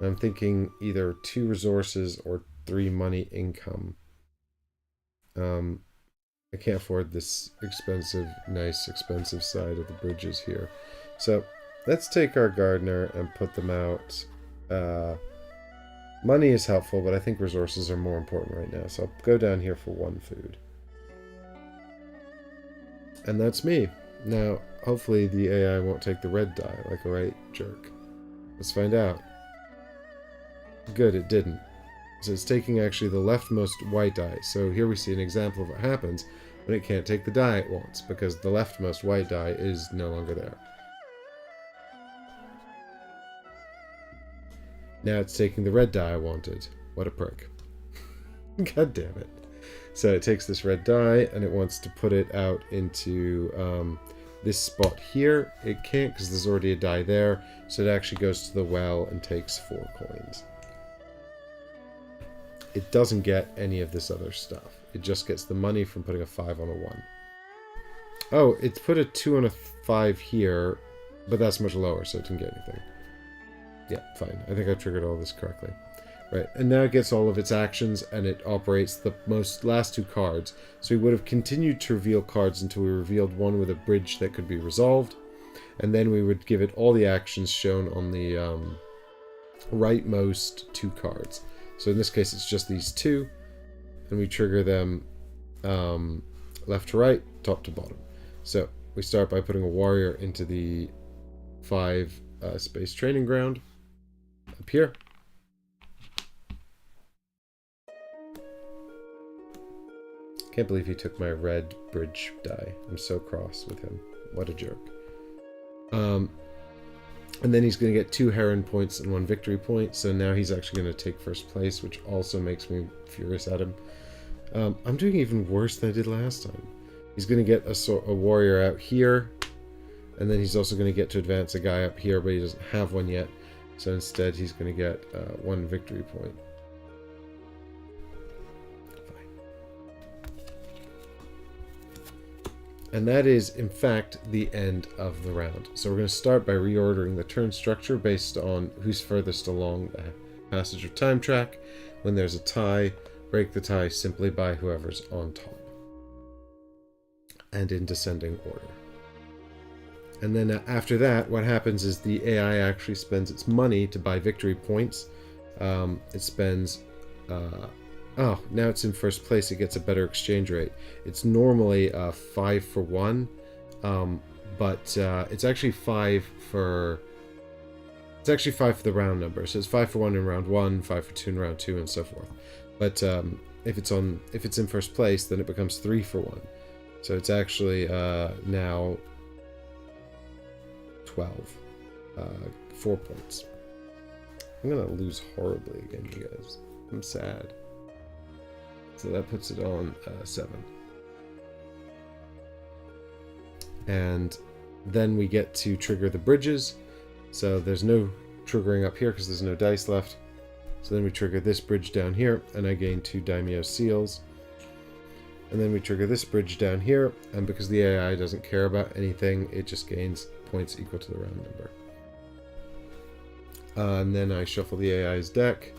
[SPEAKER 1] I'm thinking either 2 resources or 3 money income. I can't afford this expensive, nice, expensive side of the bridges here. So, let's take our gardener and put them out. Money is helpful, but I think resources are more important right now. So I'll go down here for 1 food. And that's me. Now, hopefully the AI won't take the red die like a right jerk. Let's find out. Good, it didn't. So it's taking actually the leftmost white die. So here we see an example of what happens when it can't take the die it wants, because the leftmost white die is no longer there. Now it's taking the red die I wanted. What a prick. God damn it. So it takes this red die and it wants to put it out into this spot here. It can't because there's already a die there. So it actually goes to the well and takes 4 coins. It doesn't get any of this other stuff. It just gets the money from putting a 5 on a 1. Oh, it's put a 2 on a 5 here, but that's much lower, so it didn't get anything. Yeah, fine. I think I triggered all this correctly. Right, and now it gets all of its actions, and it operates the last 2 cards. So we would have continued to reveal cards until we revealed one with a bridge that could be resolved, and then we would give it all the actions shown on the rightmost 2 cards. So in this case, it's just these 2, and we trigger them left to right, top to bottom. So we start by putting a warrior into the 5 space training ground up here. Can't believe he took my red bridge die. I'm so cross with him. What a jerk. And then he's going to get 2 Heron points and 1 victory point. So now he's actually going to take first place, which also makes me furious at him. I'm doing even worse than I did last time. He's going to get a warrior out here. And then he's also going to get to advance a guy up here, but he doesn't have one yet. So instead he's going to get 1 victory point. And that is, in fact, the end of the round. So we're going to start by reordering the turn structure based on who's furthest along the Passage of Time track. When there's a tie, break the tie simply by whoever's on top. And in descending order. And then after that, what happens is the AI actually spends its money to buy victory points. It spends Oh, now it's in first place. It gets a better exchange rate. It's normally 5 for 1, but it's actually 5 for... It's actually 5 for the round number. So it's 5 for 1 in round 1, 5 for 2 in round 2, and so forth. But if it's in first place, then it becomes 3 for 1. So it's actually now 12. 4 points. I'm gonna lose horribly again, you guys. I'm sad. So that puts it on 7. And then we get to trigger the bridges. So there's no triggering up here because there's no dice left. So then we trigger this bridge down here, and I gain 2 daimyo seals. And then we trigger this bridge down here, and because the AI doesn't care about anything, it just gains points equal to the round number. And then I shuffle the AI's deck.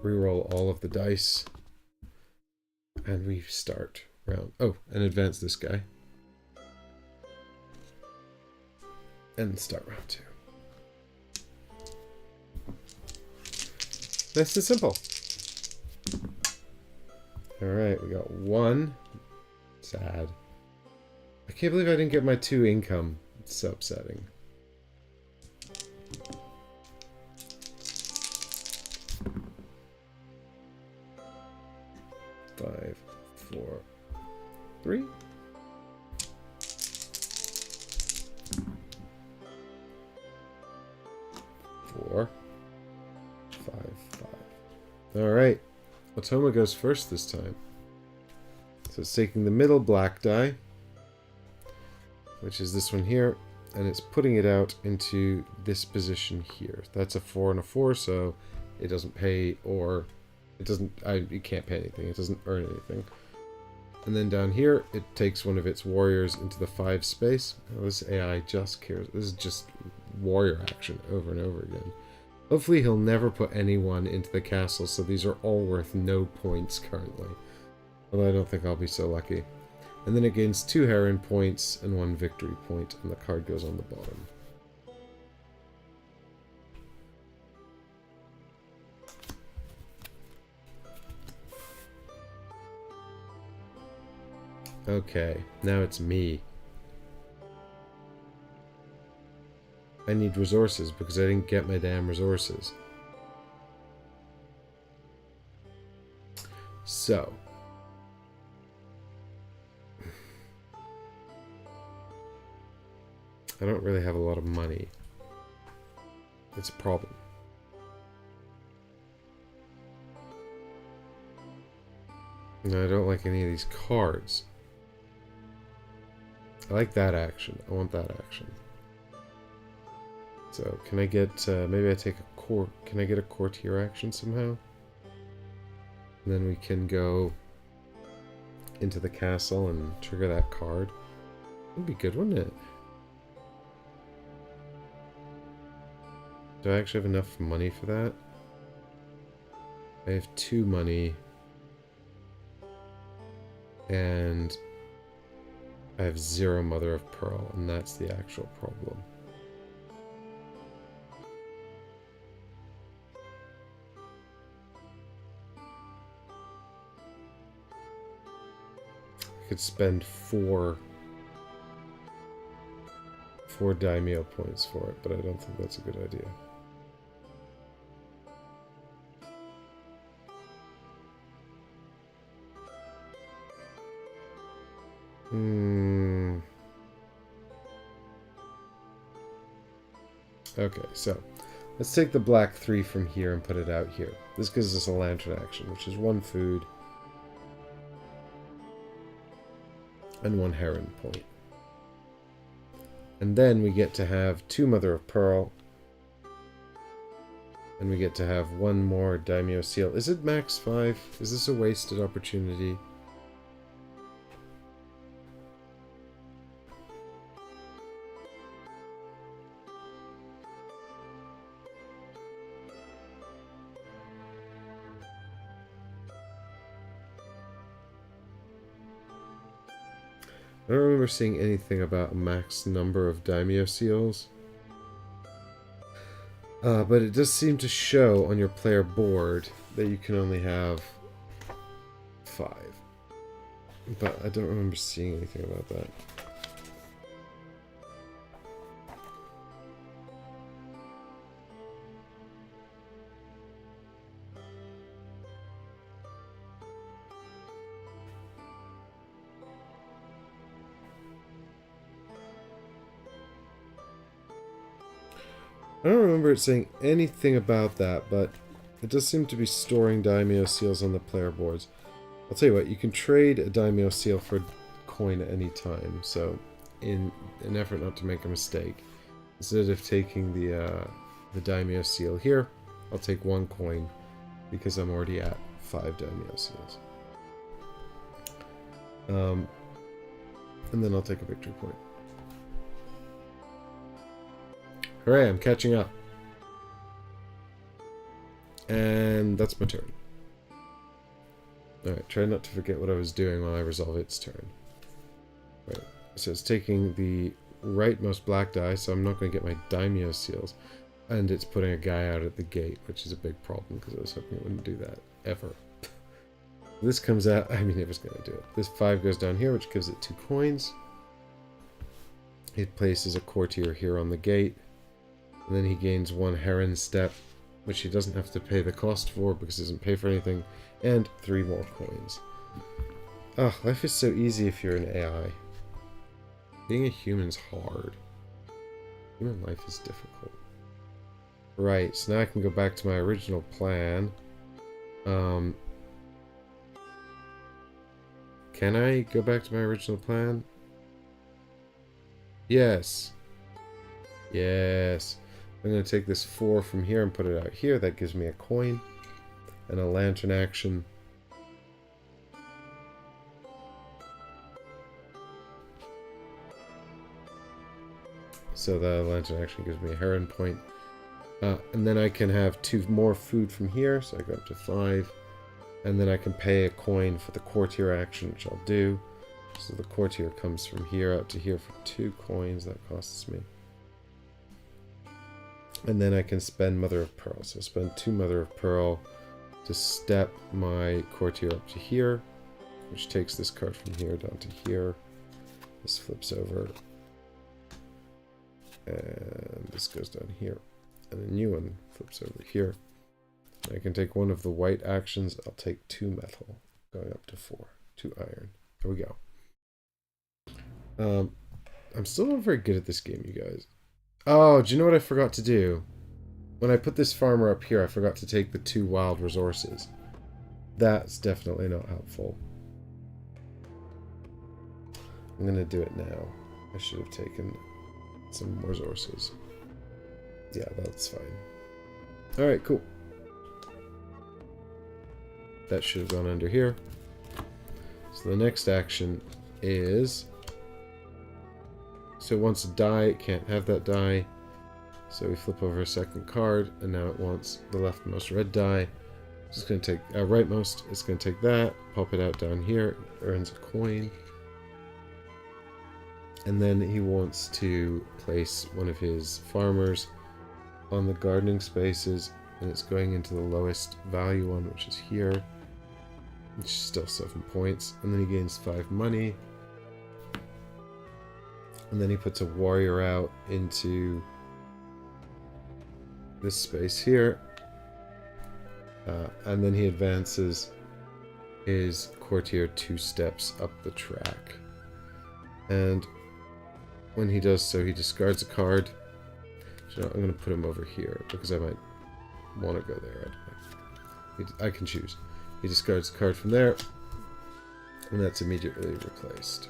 [SPEAKER 1] Reroll all of the dice. And we start round... Oh, and advance this guy. And start round 2. Nice and simple. Alright, we got 1. Sad. I can't believe I didn't get my 2 income. It's so upsetting. Five, 4, 3. 4, 5, 5. Alright. Otoma goes first this time. So it's taking the middle black die, which is this one here, and it's putting it out into this position here. That's a 4 and a 4, so it doesn't pay, or it doesn't, it can't pay anything. It doesn't earn anything. And then down here, it takes one of its warriors into the 5 space. Oh, this AI just cares. This is just warrior action over and over again. Hopefully he'll never put anyone into the castle, so these are all worth no points currently. Although I don't think I'll be so lucky. And then it gains 2 heron points and 1 victory point, and the card goes on the bottom. Okay, now it's me. I need resources because I didn't get my damn resources. So. I don't really have a lot of money. It's a problem. No, I don't like any of these cards. I like that action. I want that action. So, can I get, maybe I take a can I get a courtier action somehow? And then we can go into the castle and trigger that card. That'd be good, wouldn't it? Do I actually have enough money for that? I have 2 money. And I have 0 Mother of Pearl, and that's the actual problem. I could spend 4 daimyo points for it, but I don't think that's a good idea. Okay, so let's take the black 3 from here and put it out here. This gives us a lantern action, which is 1 food and 1 heron point. And then we get to have 2 Mother of Pearl, and we get to have 1 more daimyo seal. Is it max 5? Is this a wasted opportunity? I don't remember seeing anything about a max number of daimyo seals. But it does seem to show on your player board that you can only have 5. But I don't remember seeing anything about that. I don't remember it saying anything about that, but it does seem to be storing daimyo seals on the player boards. I'll tell you what, you can trade a daimyo seal for a coin at any time, so in an effort not to make a mistake, instead of taking the daimyo seal here, I'll take 1 coin because I'm already at 5 daimyo seals. And then I'll take a victory point. Hooray, I'm catching up. And that's my turn. Alright, try not to forget what I was doing while I resolve its turn. Right, so it's taking the rightmost black die, so I'm not going to get my daimyo seals. And it's putting a guy out at the gate, which is a big problem, because I was hoping it wouldn't do that, ever. This comes out, I mean, it was going to do it. This 5 goes down here, which gives it 2 coins. It places a courtier here on the gate. And then he gains 1 heron step, which he doesn't have to pay the cost for because he doesn't pay for anything, and 3 more coins. Oh, life is so easy if you're an AI. Being a human's hard. Human life is difficult. Right, so now I can go back to my original plan. Can I go back to my original plan? Yes. Yes. I'm going to take this 4 from here and put it out here. That gives me a coin and a lantern action. So the lantern action gives me a heron point. And then I can have 2 more food from here, so I go up to 5. And then I can pay a coin for the courtier action, which I'll do. So the courtier comes from here out to here for 2 coins. That costs me. And then I can spend Mother of Pearl. So spend 2 Mother of Pearl to step my courtier up to here, which takes this card from here down to here. This flips over. And this goes down here. And a new one flips over here. I can take one of the white actions. I'll take 2 metal, going up to 4. 2 iron. There we go. I'm still not very good at this game, you guys. Oh, do you know what I forgot to do? When I put this farmer up here, I forgot to take the 2 wild resources. That's definitely not helpful. I'm going to do it now. I should have taken some resources. Yeah, that's fine. Alright, cool. That should have gone under here. So the next action is... So it wants a die, it can't have that die. So we flip over a second card, and now it wants the leftmost red die. It's going to take, rightmost, it's going to take that, pop it out down here, it earns a coin. And then he wants to place one of his farmers on the gardening spaces, and it's going into the lowest value one, which is here. Which is still 7 points. And then he gains 5 money. And then he puts a warrior out into this space here. And then he advances his courtier 2 steps up the track. And when he does so, he discards a card. So I'm going to put him over here because I might want to go there. I can choose. He discards a card from there, and that's immediately replaced.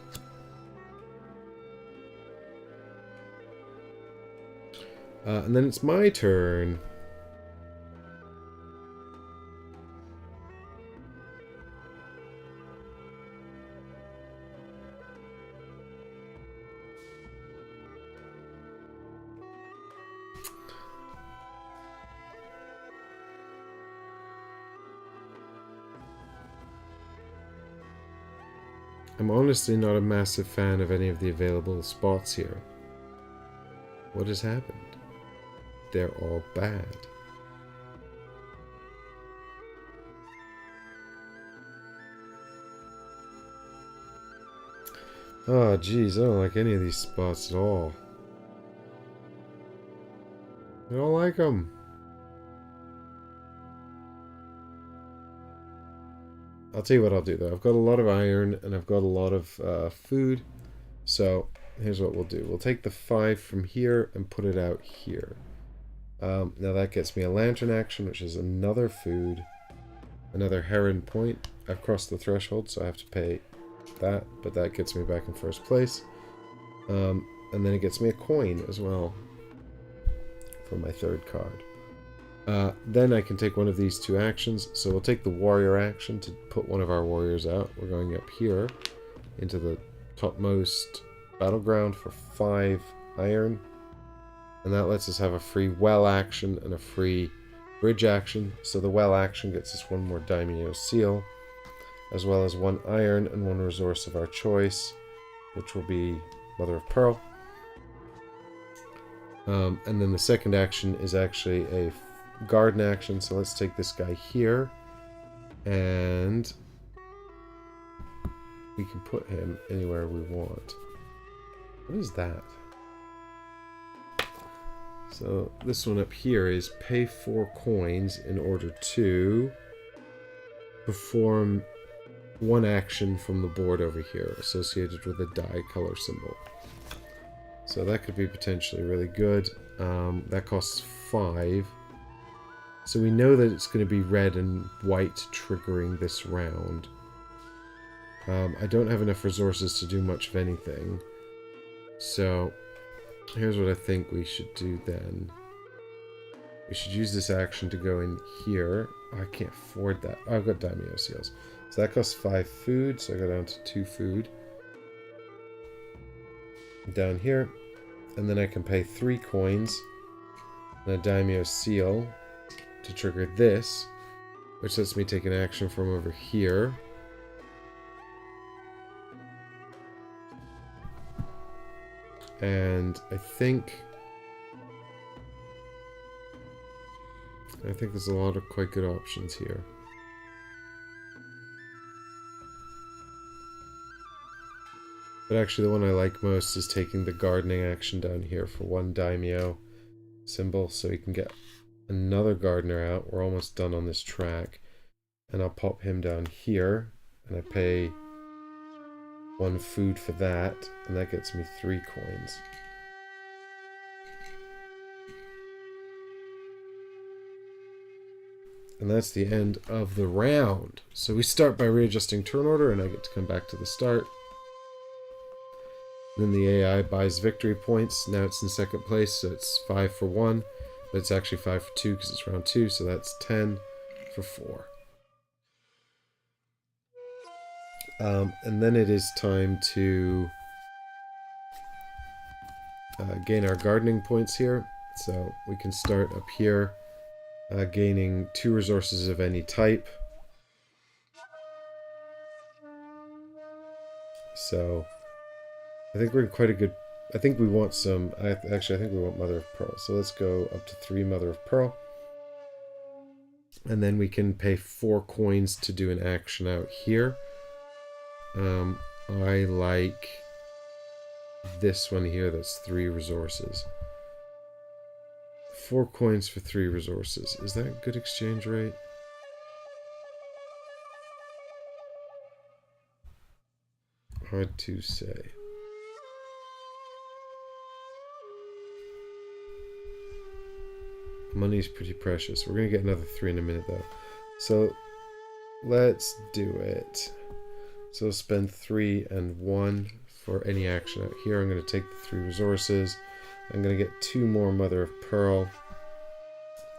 [SPEAKER 1] And then it's my turn. I'm honestly not a massive fan of any of the available spots here. What has happened? They're all bad. Oh, geez, I don't like any of these spots at all. I don't like them. I'll tell you what I'll do, though. I've got a lot of iron, and I've got a lot of food. So, here's what we'll do. We'll take the 5 from here and put it out here. Now that gets me a lantern action, which is another food. Another heron point. I've crossed the threshold, so I have to pay that, but that gets me back in first place. And then it gets me a coin as well for my 3rd card. Then I can take one of these 2 actions. So we'll take the warrior action to put one of our warriors out. We're going up here into the topmost battleground for 5 iron. And that lets us have a free well action and a free bridge action. So the well action gets us 1 more daimyo seal, as well as 1 iron and 1 resource of our choice, which will be Mother of Pearl. And then the second action is actually a garden action. So let's take this guy here, and we can put him anywhere we want. What is that? So this one up here is pay 4 coins in order to perform 1 action from the board over here associated with a dye color symbol. So that could be potentially really good. That costs 5. So we know that it's going to be red and white triggering this round. I don't have enough resources to do much of anything. So here's what I think we should do then. We should use this action to go in here. Oh, I can't afford that. Oh, I've got daimyo seals. So that costs 5 food, so I go down to 2 food. Down here. And then I can pay 3 coins and a daimyo seal to trigger this, which lets me take an action from over here. And I think there's a lot of quite good options here. But actually the one I like most is taking the gardening action down here for 1 daimyo symbol, so we can get another gardener out. We're almost done on this track. And I'll pop him down here, and I pay 1 food for that, and that gets me 3 coins. And that's the end of the round. So we start by readjusting turn order, and I get to come back to the start. Then the AI buys victory points. Now it's in 2nd place, so it's 5 for 1. But it's actually 5 for 2 because it's round 2, so that's 10 for 4. And then it is time to gain our gardening points here. So we can start up here, gaining 2 resources of any type. So I think we're in quite a good... I think we want some... Actually, I think we want Mother of Pearl. So let's go up to 3 Mother of Pearl. And then we can pay 4 coins to do an action out here. I like this one here that's 3 resources. 4 coins for 3 resources. Is that a good exchange rate? Hard to say. Money's pretty precious. We're going to get another 3 in a minute though. So let's do it. So spend 3 and 1 for any action out here. I'm going to take the 3 resources. I'm going to get 2 more Mother of Pearl.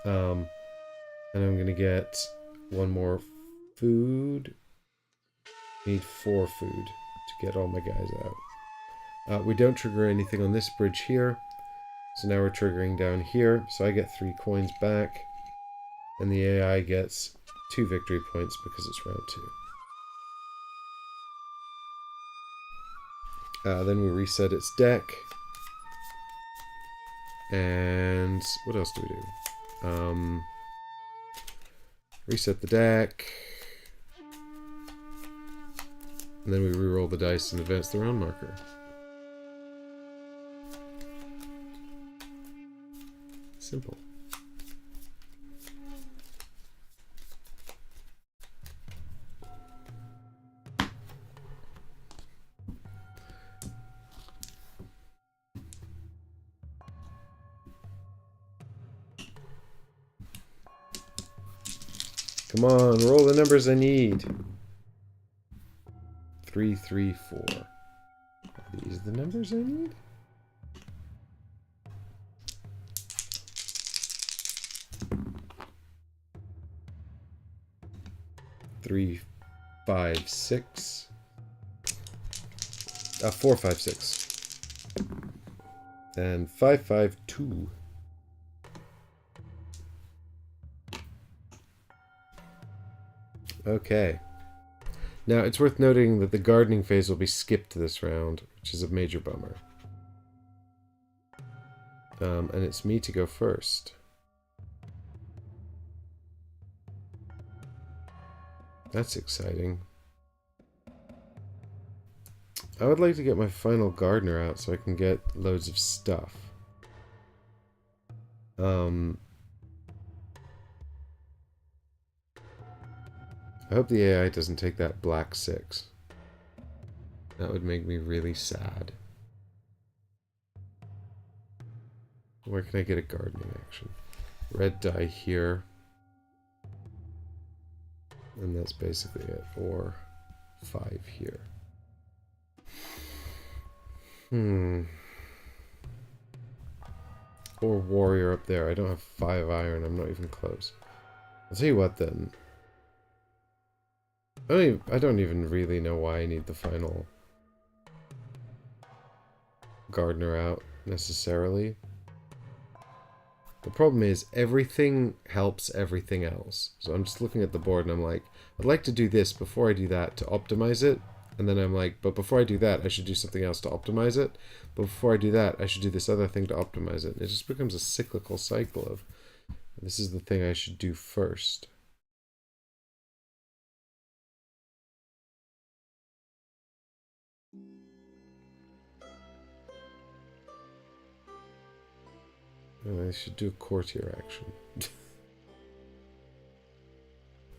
[SPEAKER 1] And I'm going to get 1 more food. Need 4 food to get all my guys out. We don't trigger anything on this bridge here. So now we're triggering down here. So I get 3 coins back. And the AI gets 2 victory points because it's round 2. Then we reset its deck. And what else do we do? Reset the deck. And then we reroll the dice and advance the round marker. Simple. Come on, roll the numbers I need. 3, 3, 4. Are these the numbers I need? Three, 5, 6. 4, 5, 6. And 5, 5, 2. Okay. Now, it's worth noting that the gardening phase will be skipped this round, which is a major bummer. And it's me to go first. That's exciting. I would like to get my final gardener out so I can get loads of stuff. I hope the AI doesn't take that black 6. That would make me really sad. Where can I get a gardening action? Red die here. And that's basically it. Or 5 here. Or warrior up there. I don't have 5 iron. I'm not even close. I'll tell you what then. I don't even really know why I need the final gardener out necessarily. The problem is everything helps everything else. So I'm just looking at the board and I'm like, I'd like to do this before I do that to optimize it. And then I'm like, but before I do that, I should do something else to optimize it. But before I do that, I should do this other thing to optimize it. And it just becomes a cyclical cycle of, this is the thing I should do first. I should do a courtier action.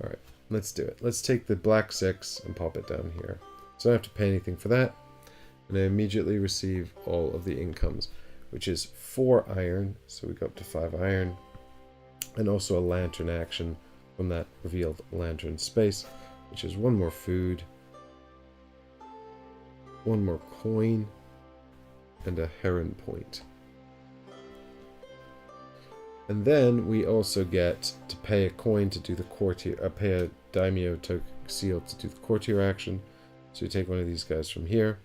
[SPEAKER 1] Alright, let's do it. Let's take the black 6 and pop it down here. So I don't have to pay anything for that. And I immediately receive all of the incomes, which is 4 iron. So we go up to 5 iron. And also a lantern action from that revealed lantern space, which is 1 more food, 1 more coin, and a heron point. And then we also get to pay a coin to do the courtier, pay a daimyo seal to do the courtier action. So we take one of these guys from here,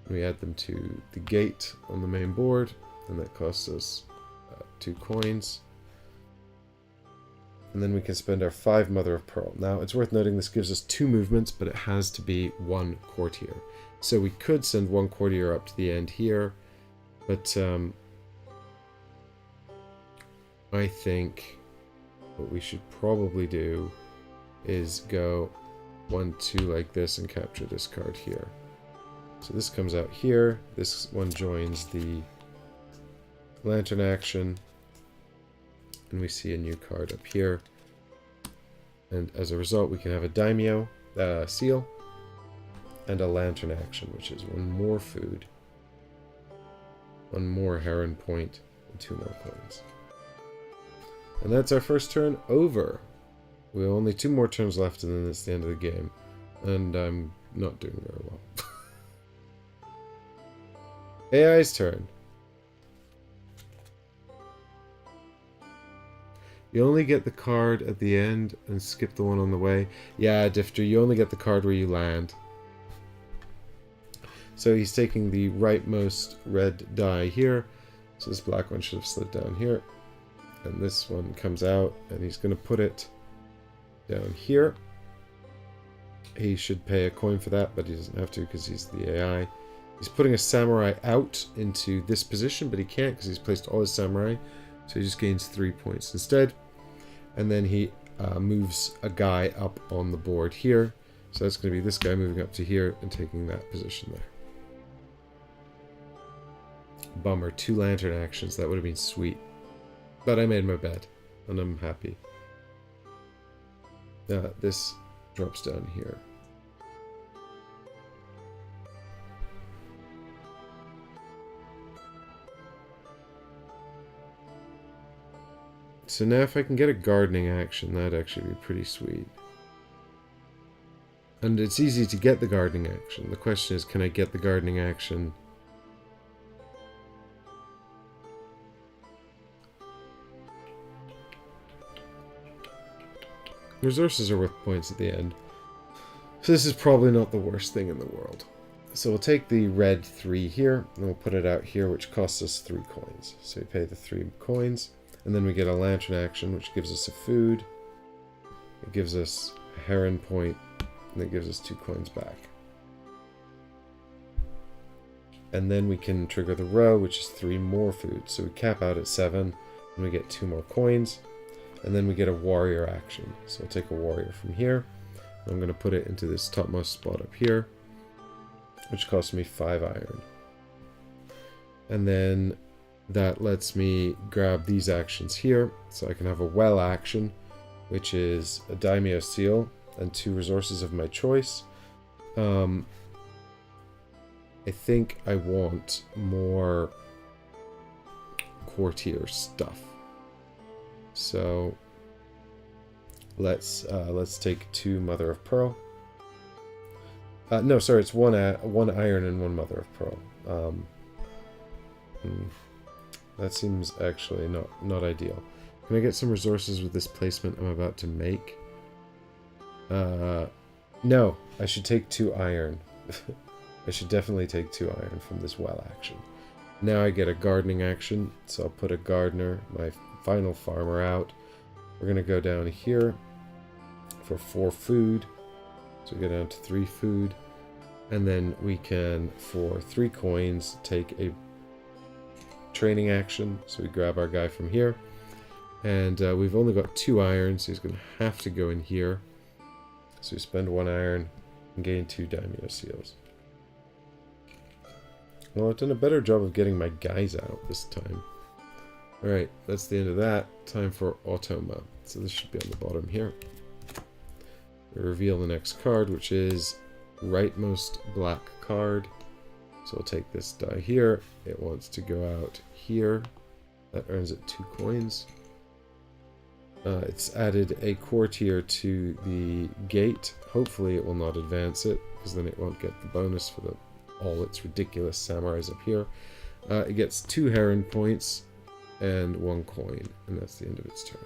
[SPEAKER 1] and we add them to the gate on the main board, and that costs us 2 coins. And then we can spend our 5 mother of pearl. Now, it's worth noting this gives us 2 movements, but it has to be 1 courtier. So we could send 1 courtier up to the end here, but I think what we should probably do is go 1, 2 like this and capture this card here. So this comes out here. This one joins the lantern action. And we see a new card up here. And as a result, we can have a daimyo seal and a lantern action, which is 1 more food, 1 more heron point, and 2 more coins. And that's our first turn over. We have only 2 more turns left, and then it's the end of the game. And I'm not doing very well. AI's turn. You only get the card at the end and skip the one on the way. Yeah, Difter, you only get the card where you land. So he's taking the rightmost red die here. So this black one should have slid down here. And this one comes out, and he's going to put it down here. He should pay a coin for that, but he doesn't have to because he's the AI. He's putting a samurai out into this position, but he can't because he's placed all his samurai. So he just gains 3 points instead. And then he moves a guy up on the board here. So that's going to be this guy moving up to here and taking that position there. Bummer. 2 lantern actions. That would have been sweet. But I made my bed. And I'm happy. This drops down here. So now if I can get a gardening action, that'd actually be pretty sweet. And it's easy to get the gardening action. The question is, can I get the gardening action? Resources are worth points at the end. So this is probably not the worst thing in the world. So we'll take the red 3 here, and we'll put it out here, which costs us 3 coins. So we pay the 3 coins. And then we get a lantern action, which gives us a food. It gives us a heron point, and it gives us 2 coins back. And then we can trigger the row, which is 3 more food. So we cap out at 7, and we get 2 more coins. And then we get a warrior action. So I'll take a warrior from here. I'm going to put it into this topmost spot up here, which costs me 5 iron. And then that lets me grab these actions here, so I can have a well action, which is a daimyo seal and 2 resources of my choice. I think I want more courtier stuff. So let's take 2 mother of pearl. No, sorry, it's 1 iron and 1 mother of pearl. That seems actually not ideal. Can I get some resources with this placement I'm about to make? No, I should take 2 iron. I should definitely take 2 iron from this well action. Now I get a gardening action, so I'll put a gardener, my final farmer, out. We're going to go down here for 4 food. So we go down to 3 food. And then we can, for 3 coins, take a training action. So we grab our guy from here. And we've only got 2 iron, so he's going to have to go in here. So we spend 1 iron and gain 2 daimyo seals. Well, I've done a better job of getting my guys out this time. Alright, that's the end of that. Time for Automa. So this should be on the bottom here. We reveal the next card, which is rightmost black card. So we'll take this die here. It wants to go out here. That earns it 2 coins. It's added a courtier to the gate. Hopefully it will not advance it, because then it won't get the bonus for all its ridiculous samurais up here. It gets 2 heron points and 1 coin, and that's the end of its turn.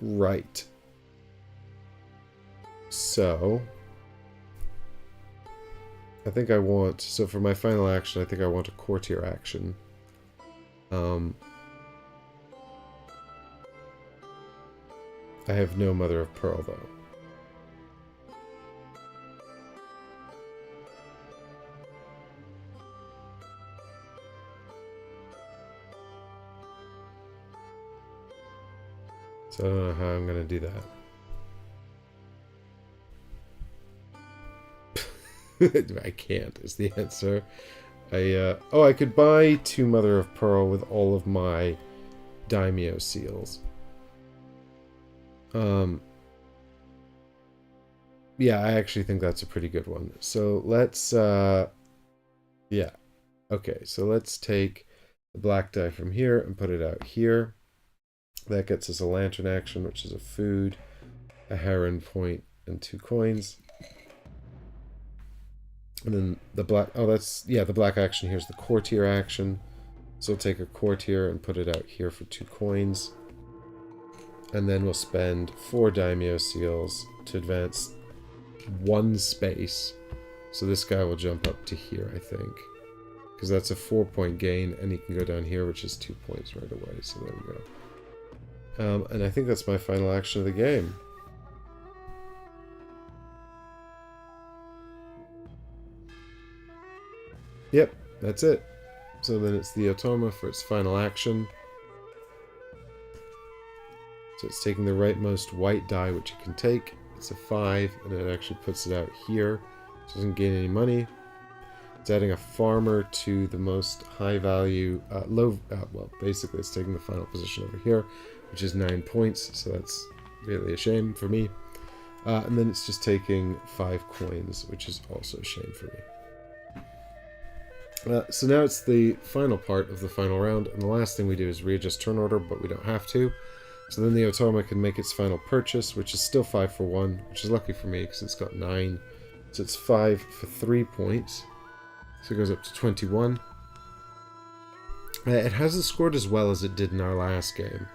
[SPEAKER 1] Right. So I think I want, so for my final action, I think I want a courtier action. I have no mother of pearl though. So I don't know how I'm going to do that. I can't, is the answer. I could buy 2 mother of pearl with all of my daimyo seals. Yeah, I actually think that's a pretty good one. So let's, yeah. Okay, so let's take the black die from here and put it out here. That gets us a lantern action, which is a food, a heron point, and 2 coins. And then the black, the black action here is the courtier action. So we'll take a courtier and put it out here for 2 coins. And then we'll spend 4 daimyo seals to advance 1 space. So this guy will jump up to here, I think. Because that's a 4-point gain, and he can go down here, which is 2 points right away. So there we go. And I think that's my final action of the game. Yep, that's it. So then it's the Otoma for its final action. So it's taking the rightmost white die which it can take. It's a 5, and it actually puts it out here. So it doesn't gain any money. It's adding a farmer to the most high value, well, basically it's taking the final position over here, which is 9 points, so that's really a shame for me. And then it's just taking 5 coins, which is also a shame for me. So now it's the final part of the final round, and the last thing we do is readjust turn order, but we don't have to. So then the Otoma can make its final purchase, which is still 5 for 1, which is lucky for me because it's got 9. So it's 5 for 3 points. So it goes up to 21. It hasn't scored as well as it did in our last game.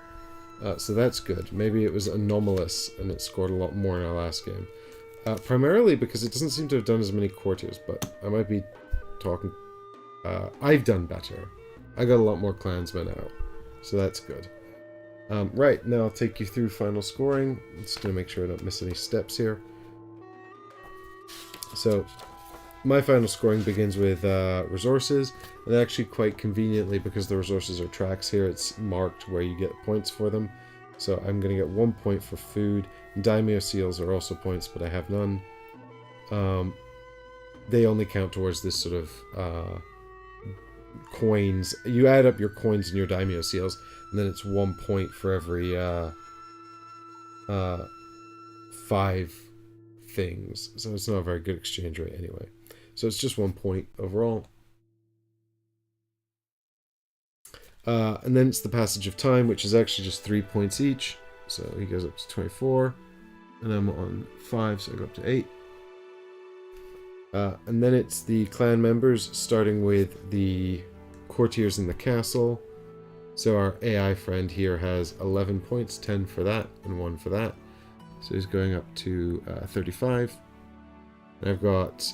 [SPEAKER 1] So that's good. Maybe it was anomalous and it scored a lot more in our last game. Primarily because it doesn't seem to have done as many courtiers, but I might be talking... I've done better. I got a lot more clansmen out. So that's good. Right, now I'll take you through final scoring. I'm just going to make sure I don't miss any steps here. So, my final scoring begins with resources, and actually quite conveniently, because the resources are tracks here, it's marked where you get points for them. So I'm going to get 1 point for food. Daimyo seals are also points, but I have none. They only count towards this sort of coins. You add up your coins and your daimyo seals, and then it's 1 point for every 5 things. So it's not a very good exchange rate anyway. So it's just 1 point overall. And then it's the passage of time, which is actually just 3 points each. So he goes up to 24. And I'm on 5, so I go up to 8. And then it's the clan members, starting with the courtiers in the castle. So our AI friend here has 11 points, 10 for that, and 1 for that. So he's going up to 35. And I've got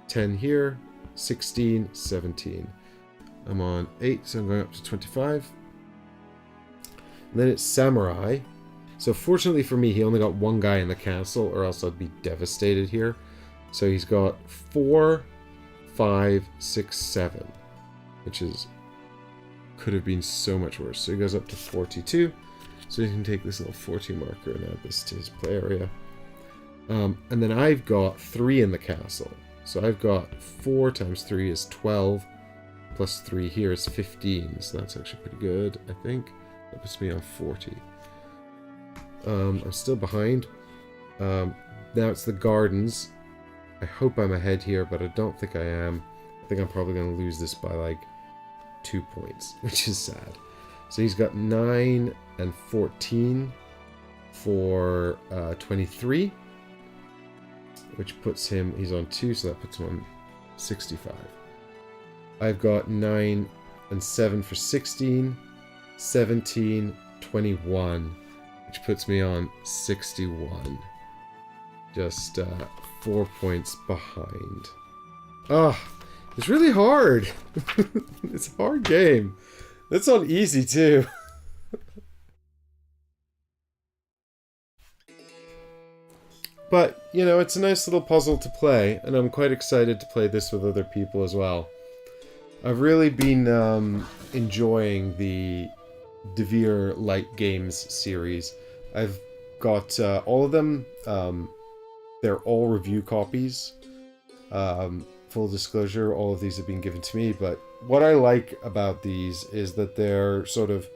[SPEAKER 1] 10 here, 16, 17. I'm on 8, so I'm going up to 25. And then it's Samurai. So fortunately for me, he only got 1 guy in the castle, or else I'd be devastated here. So he's got 4, 5, 6, 7, which is could have been so much worse. So he goes up to 42. So you can take this little 40 marker and add this to his play area. And then I've got 3 in the castle. So I've got 4 times 3 is 12. Plus 3 here is 15. So that's actually pretty good, I think. That puts me on 40. I'm still behind. Now it's the gardens. I hope I'm ahead here, but I don't think I am. I think I'm probably going to lose this by like 2 points, which is sad. So he's got 9 and 14 for 23, which puts him, he's on 2, so that puts him on 65. I've got 9 and 7 for 16, 17, 21, which puts me on 61. Just 4 points behind. It's really hard. It's a hard game. That's on easy too. But, you know, it's a nice little puzzle to play, and I'm quite excited to play this with other people as well. I've really been enjoying the Devere Light Games series. I've got all of them. They're all review copies. Full disclosure, all of these have been given to me, but what I like about these is that they're sort of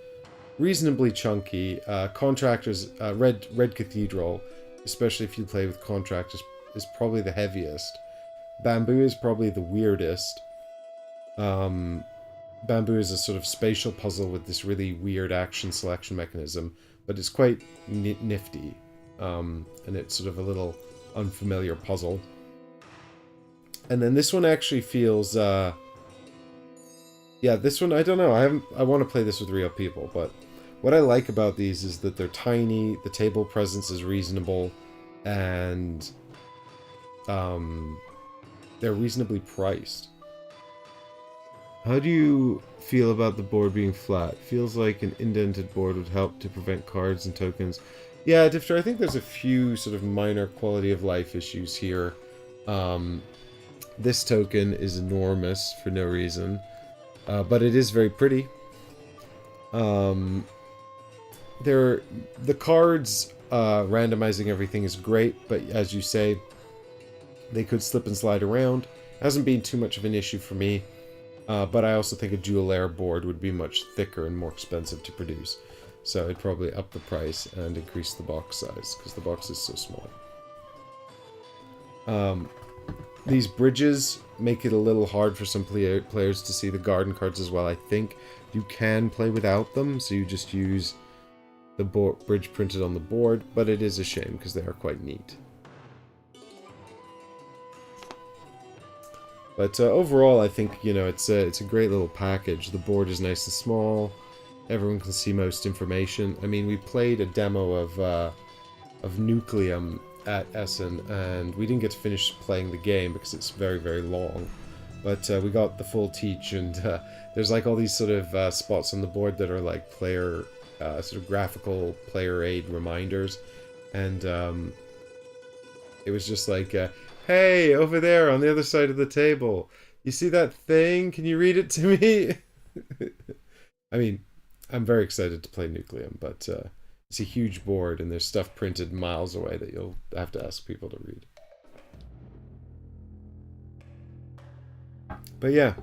[SPEAKER 1] reasonably chunky. Contractors, Red Cathedral, especially if you play with contractors, is probably the heaviest. Bamboo is probably the weirdest. Bamboo is a sort of spatial puzzle with this really weird action selection mechanism, but it's quite nifty, and it's sort of a little unfamiliar puzzle. And then this one actually feels, yeah, this one, I don't know, I want to play this with real people, but what I like about these is that they're tiny, the table presence is reasonable, and they're reasonably priced. How do you feel about the board being flat? Feels like an indented board would help to prevent cards and tokens. Yeah, Difter, I think there's a few sort of minor quality of life issues here. This token is enormous for no reason, but it is very pretty. The cards randomizing everything is great, but as you say, they could slip and slide around. Hasn't been too much of an issue for me. But I also think a dual layer board would be much thicker and more expensive to produce. So it'd probably up the price and increase the box size, because the box is so small. These bridges make it a little hard for some players to see the garden cards as well. I think you can play without them, so you just use the bridge printed on the board, but it is a shame because they are quite neat. But overall, I think, you know, it's a great little package. The board is nice and small. Everyone can see most information. I mean, we played a demo of Nucleum at Essen, and we didn't get to finish playing the game because it's very, very long. But we got the full teach, and there's like all these sort of spots on the board that are like player, sort of graphical player aid reminders. And it was just like... hey, over there on the other side of the table. You see that thing? Can you read it to me? I mean, I'm very excited to play Nucleum, but it's a huge board and there's stuff printed miles away that you'll have to ask people to read. But yeah,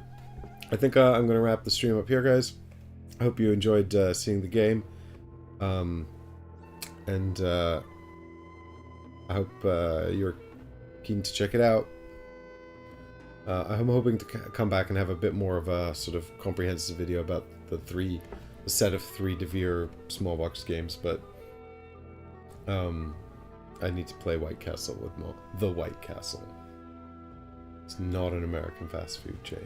[SPEAKER 1] I think I'm going to wrap the stream up here, guys. I hope you enjoyed seeing the game. And I hope you're keen to check it out. I'm hoping to come back and have a bit more of a sort of comprehensive video about the set of 3 DeVere small box games, but I need to play White Castle with the White Castle. It's not an American fast food chain.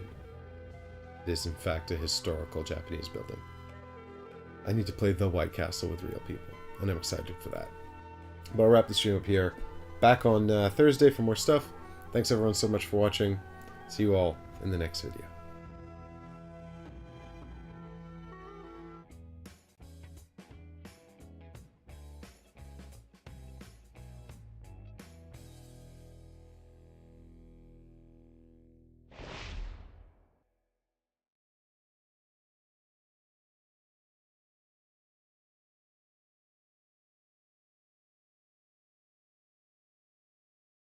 [SPEAKER 1] It is in fact a historical Japanese building. I need to play the White Castle with real people, and I'm excited for that. But I'll wrap the stream up here. Back on Thursday for more stuff. Thanks everyone so much for watching. See you all in the next video.